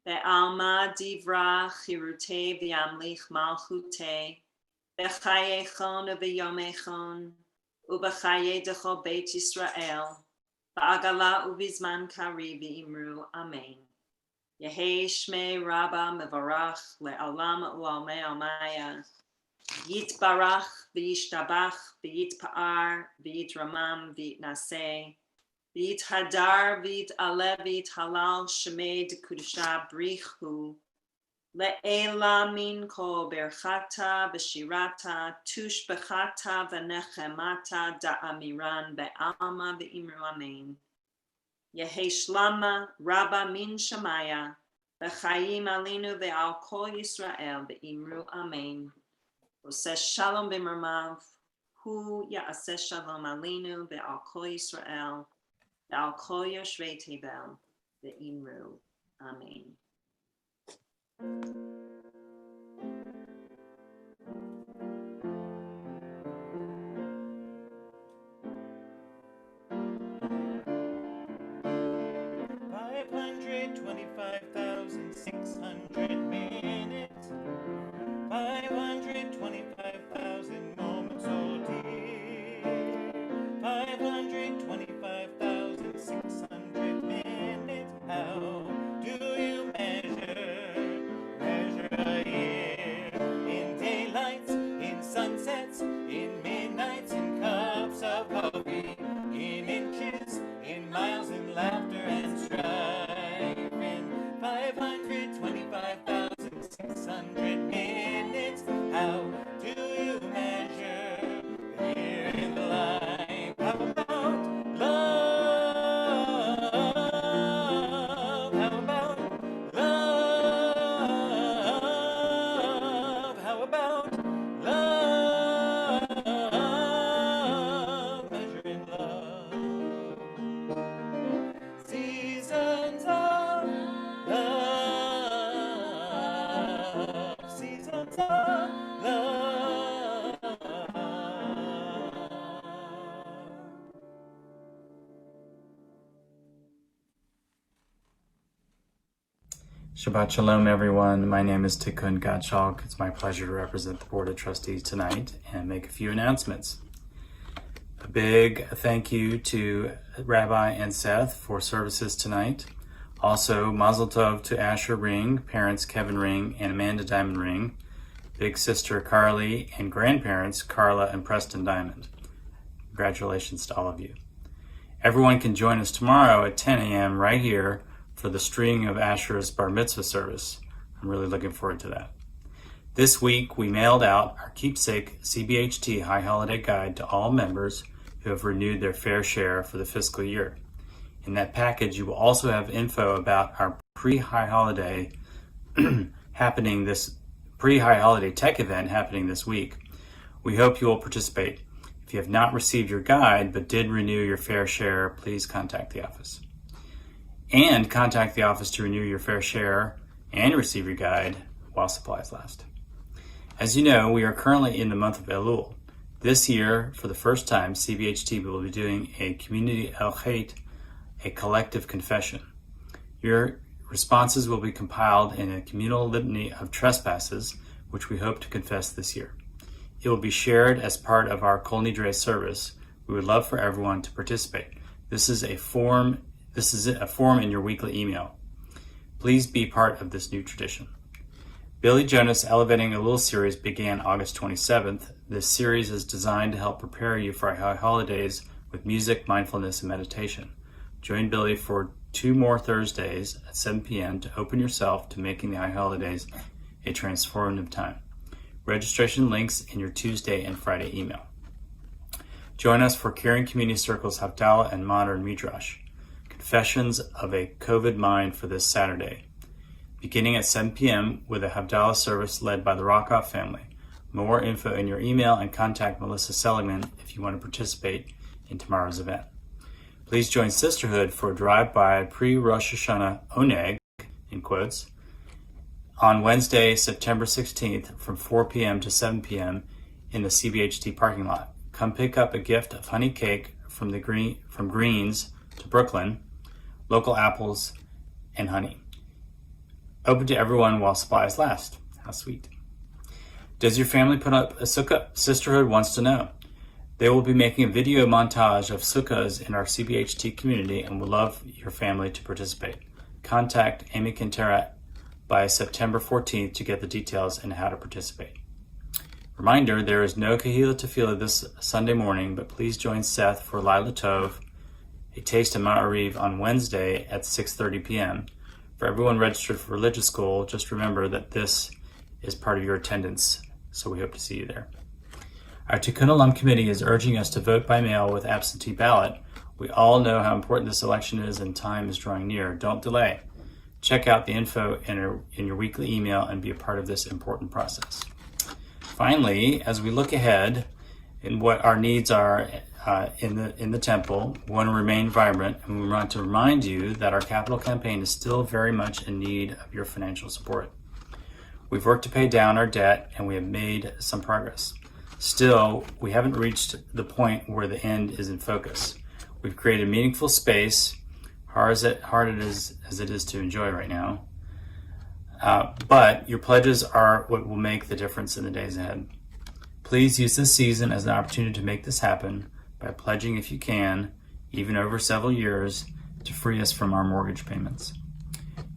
Be'alma Divra Chirute v'yamlich Malchute, B'chayechon v'yomechon, U'b'chaye Decho Beit Yisrael, Ba'agala u'vizman kari v'imru Amen. Yehei Shmei Rabbah Mevarach le'alam u'almei almaya, Yit Barach v'yishtabach v'yit Pa'ar v'yit Ramam v'yit Naseh, V'yit Hadar v'yit Alev v'yit Halal Shemei D'Kudusha Brichu Le'ela Min Ko Berchata V'Shirata Tush Bechata V'Nechemata Da'amiran Be'alma V'imru Amen. Yehei Shlama Rabba Min Shemaya V'Chayim Alinu Ve'al Kol Yisrael V'imru Amen. Oseh Shalom B'Mermav Hu Ya'aseh Shalom Alinu Ve'al Kol Yisrael Al Kol Yoshvei Tevel Ve'imru. Amen. Minutes, 525,000 moments, oh dear, 525,600 minutes. How do you measure a year? In daylights, in sunsets, in midnights, in cups of coffee, in inches, in miles, in laughter and strife, in 525,600 minutes. How do you measure here in the life? How about love? How about love? How about love? Measuring love. Seasons of love. Seasons of love. Shabbat Shalom, everyone. My name is Tikkun Gottschalk. It's my pleasure to represent the Board of Trustees tonight and make a few announcements. A big thank you to Rabbi and Seth for services tonight. Also, Mazel Tov to Asher Ring, parents Kevin Ring and Amanda Diamond Ring, big sister Carly, and grandparents Carla and Preston Diamond. Congratulations to all of you. Everyone can join us tomorrow at 10 a.m. right here for the stringing of Asher's bar mitzvah service. I'm really looking forward to that. This week, we mailed out our keepsake CBHT High Holiday Guide to all members who have renewed their fair share for the fiscal year. In that package, you will also have info about our pre-High Holiday pre-High Holiday Tech event happening this week. We hope you will participate. If you have not received your guide but did renew your fair share, please contact the office. And contact the office to renew your fair share and receive your guide while supplies last. As you know, we are currently in the month of Elul. This year, for the first time, CBHT will be doing a community El Chet, a collective confession. Your responses will be compiled in a communal litany of trespasses, which we hope to confess this year. It will be shared as part of our Kol Nidre service. We would love for everyone to participate. This is a form in your weekly email. Please be part of this new tradition. Billy Jonas Elevating Elul series began August 27th. This series is designed to help prepare you for high holidays with music, mindfulness, and meditation. Join Billy for 2 more Thursdays at 7 p.m. to open yourself to making the high holidays a transformative time. Registration links in your Tuesday and Friday email. Join us for Caring Community Circles Havdalah and Modern Midrash, Confessions of a COVID Mind for this Saturday, beginning at 7 p.m. with a Havdalah service led by the Rockoff family. More info in your email and contact Melissa Seligman if you want to participate in tomorrow's event. Please join Sisterhood for a drive-by pre-Rosh Hashanah Oneg, in quotes, on Wednesday, September 16th from 4 p.m. to 7 p.m. in the CBHT parking lot. Come pick up a gift of honey cake from Greens to Brooklyn, local apples, and honey. Open to everyone while supplies last. How sweet. Does your family put up a sukkah? Sisterhood wants to know. They will be making a video montage of sukkahs in our CBHT community and would love your family to participate. Contact Amy Quintera by September 14th to get the details and how to participate. Reminder, there is no Kahila Tefillah this Sunday morning, but please join Seth for Lila Tov, a taste of Ma'ariv on Wednesday at 6:30 p.m. For everyone registered for religious school, just remember that this is part of your attendance, so we hope to see you there. Our Tikkun Olam committee is urging us to vote by mail with absentee ballot. We all know how important this election is and time is drawing near. Don't delay. Check out the info in your weekly email and be a part of this important process. Finally, as we look ahead in what our needs are in the temple, we want to remain vibrant, and we want to remind you that our capital campaign is still very much in need of your financial support. We've worked to pay down our debt, and we have made some progress. Still, we haven't reached the point where the end is in focus. We've created meaningful space, hard as it is to enjoy right now. But your pledges are what will make the difference in the days ahead. Please use this season as an opportunity to make this happen by pledging if you can, even over several years, to free us from our mortgage payments.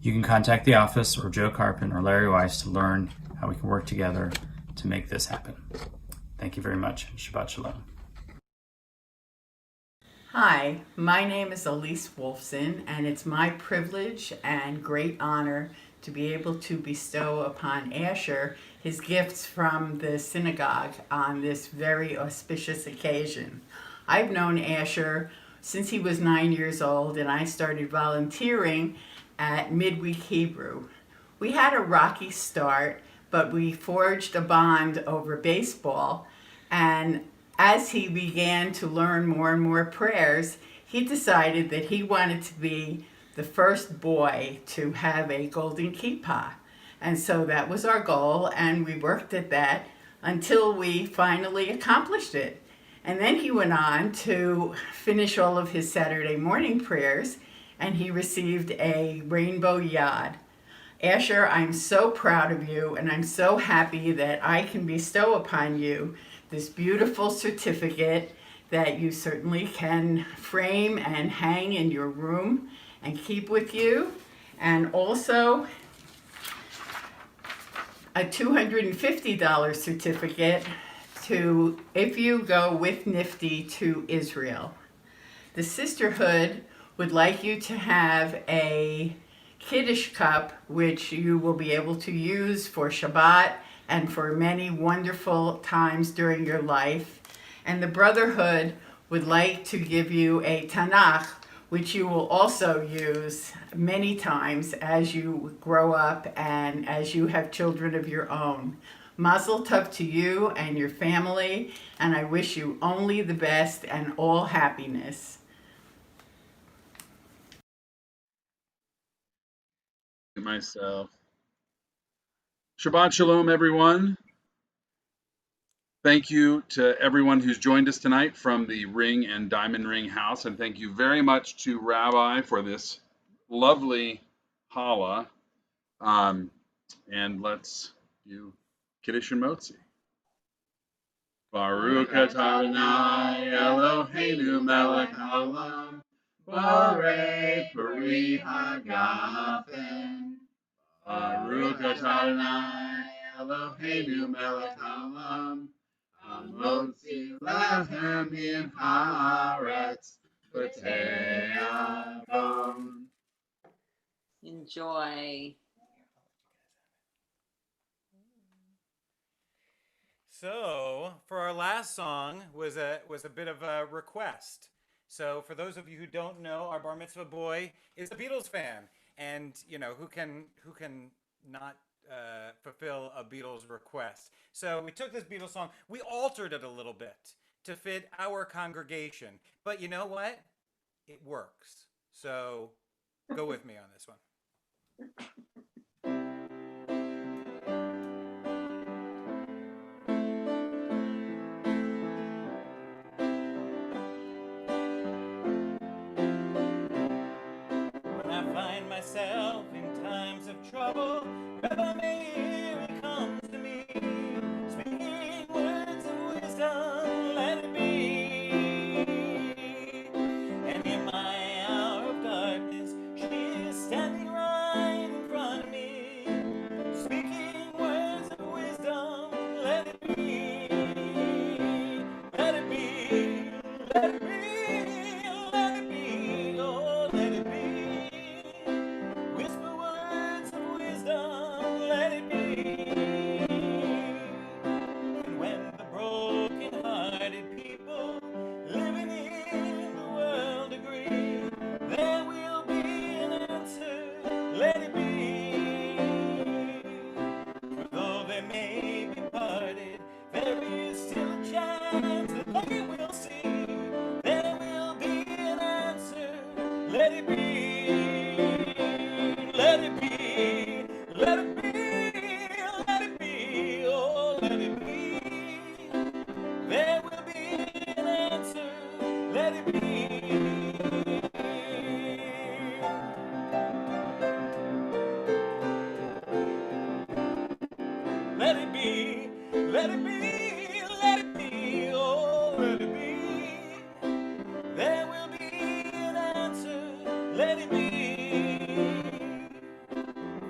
You can contact the office or Joe Carpin or Larry Weiss to learn how we can work together to make this happen. Thank you very much. Shabbat Shalom. Hi, my name is Elise Wolfson, and it's my privilege and great honor to be able to bestow upon Asher his gifts from the synagogue on this very auspicious occasion. I've known Asher since he was 9 years old, and I started volunteering at Midweek Hebrew. We had a rocky start, but we forged a bond over baseball, and as he began to learn more and more prayers, he decided that he wanted to be the first boy to have a golden kippah. And so that was our goal, and we worked at that until we finally accomplished it. And then he went on to finish all of his Saturday morning prayers, and he received a rainbow yad. Asher, I'm so proud of you, and I'm so happy that I can bestow upon you this beautiful certificate that you certainly can frame and hang in your room and keep with you, and also a $250 certificate to if you go with Nifty to Israel. The sisterhood would like you to have a Kiddush cup, which you will be able to use for Shabbat and for many wonderful times during your life. And the Brotherhood would like to give you a Tanakh, which you will also use many times as you grow up and as you have children of your own. Mazel tov to you and your family, and I wish you only the best and all happiness. Myself. Shabbat Shalom, everyone. Thank you to everyone who's joined us tonight from the Ring and Diamond Ring House, and thank you very much to Rabbi for this lovely challah. And let's do Kiddush and Motzi. Baruch atah Adonai Eloheinu melech haolam, borei peri hagafen. Baruch atah Adonai Eloheinu melech haolam, hamotzi lechem min haaretz b'tei avon. Enjoy. So, for our last song was a bit of a request. So, for those of you who don't know, our bar mitzvah boy is a Beatles fan, and you know who can not fulfill a Beatles request. So, we took this Beatles song, we altered it a little bit to fit our congregation, but you know what? It works. So, go with me on this one. Myself in times of trouble, Rabbi Meir, he comes to me, speaking words of wisdom, let it be. And in my hour of darkness, she is standing right in front of me, speaking words of wisdom, let it be. Let it be, let it be, let it be, oh, let it be. Let it be. And when the broken-hearted people living in the world agree, there will be an answer. Let it be. For though they may be parted, there is still a chance that they will see. There will be an answer. Let it be. Let it be. Let it be. Let it be. Oh, let it be. There will be an answer. Let it be. Let it be. Let it be. Let it be. Oh, let it be. There will be an answer. Let it be.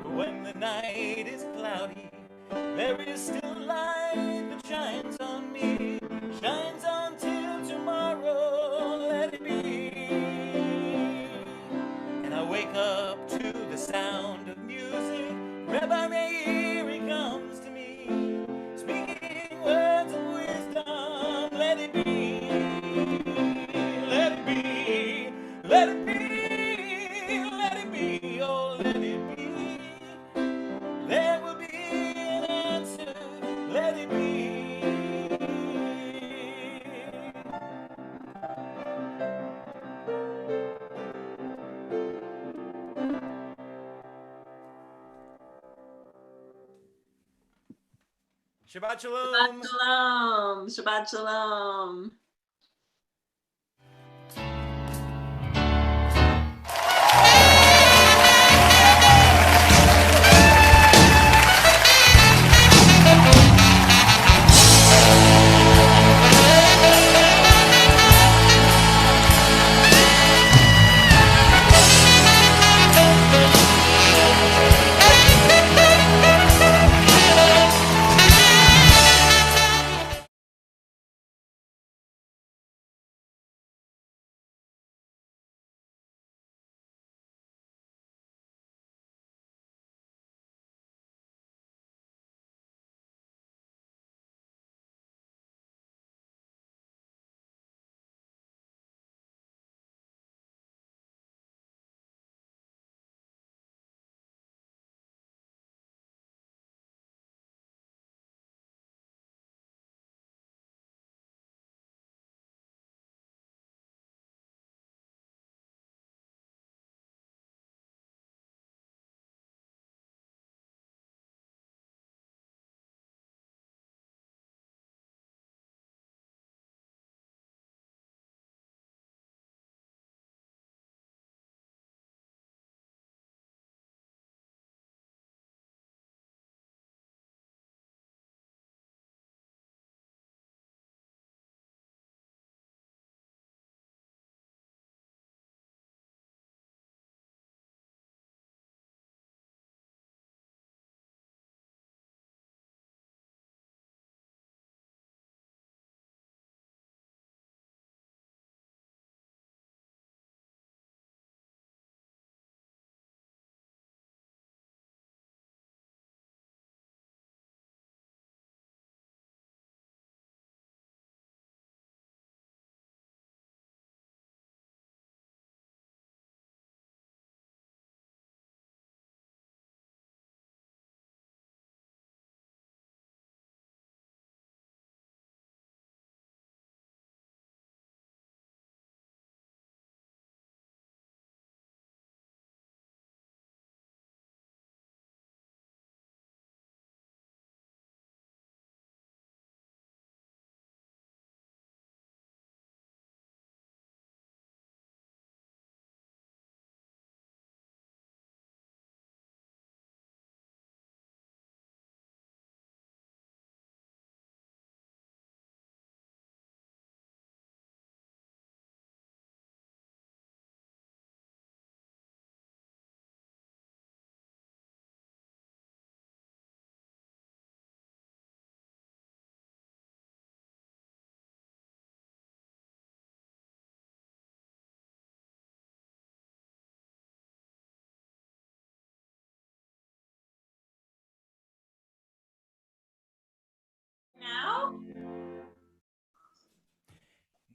When the night is cloudy, there is still light that shines on me, shines on till tomorrow, let it be. And I wake up to the sound of music, Rabbi Meir, he comes to me, speaking words of wisdom, let it be. Let it be, let it be, let it be, oh, let it be. There will be an answer, let it be. Shabbat Shalom. Shabbat Shalom. Shabbat Shalom.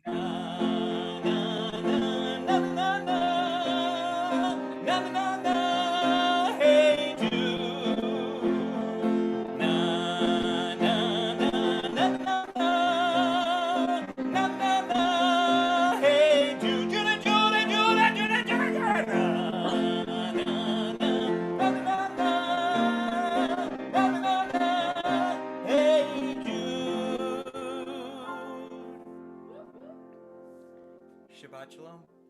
Hey Jude. Hey Jude. Jude, Jude, Jude, Jude, Jude, Hey Jude. Shabbat Shalom.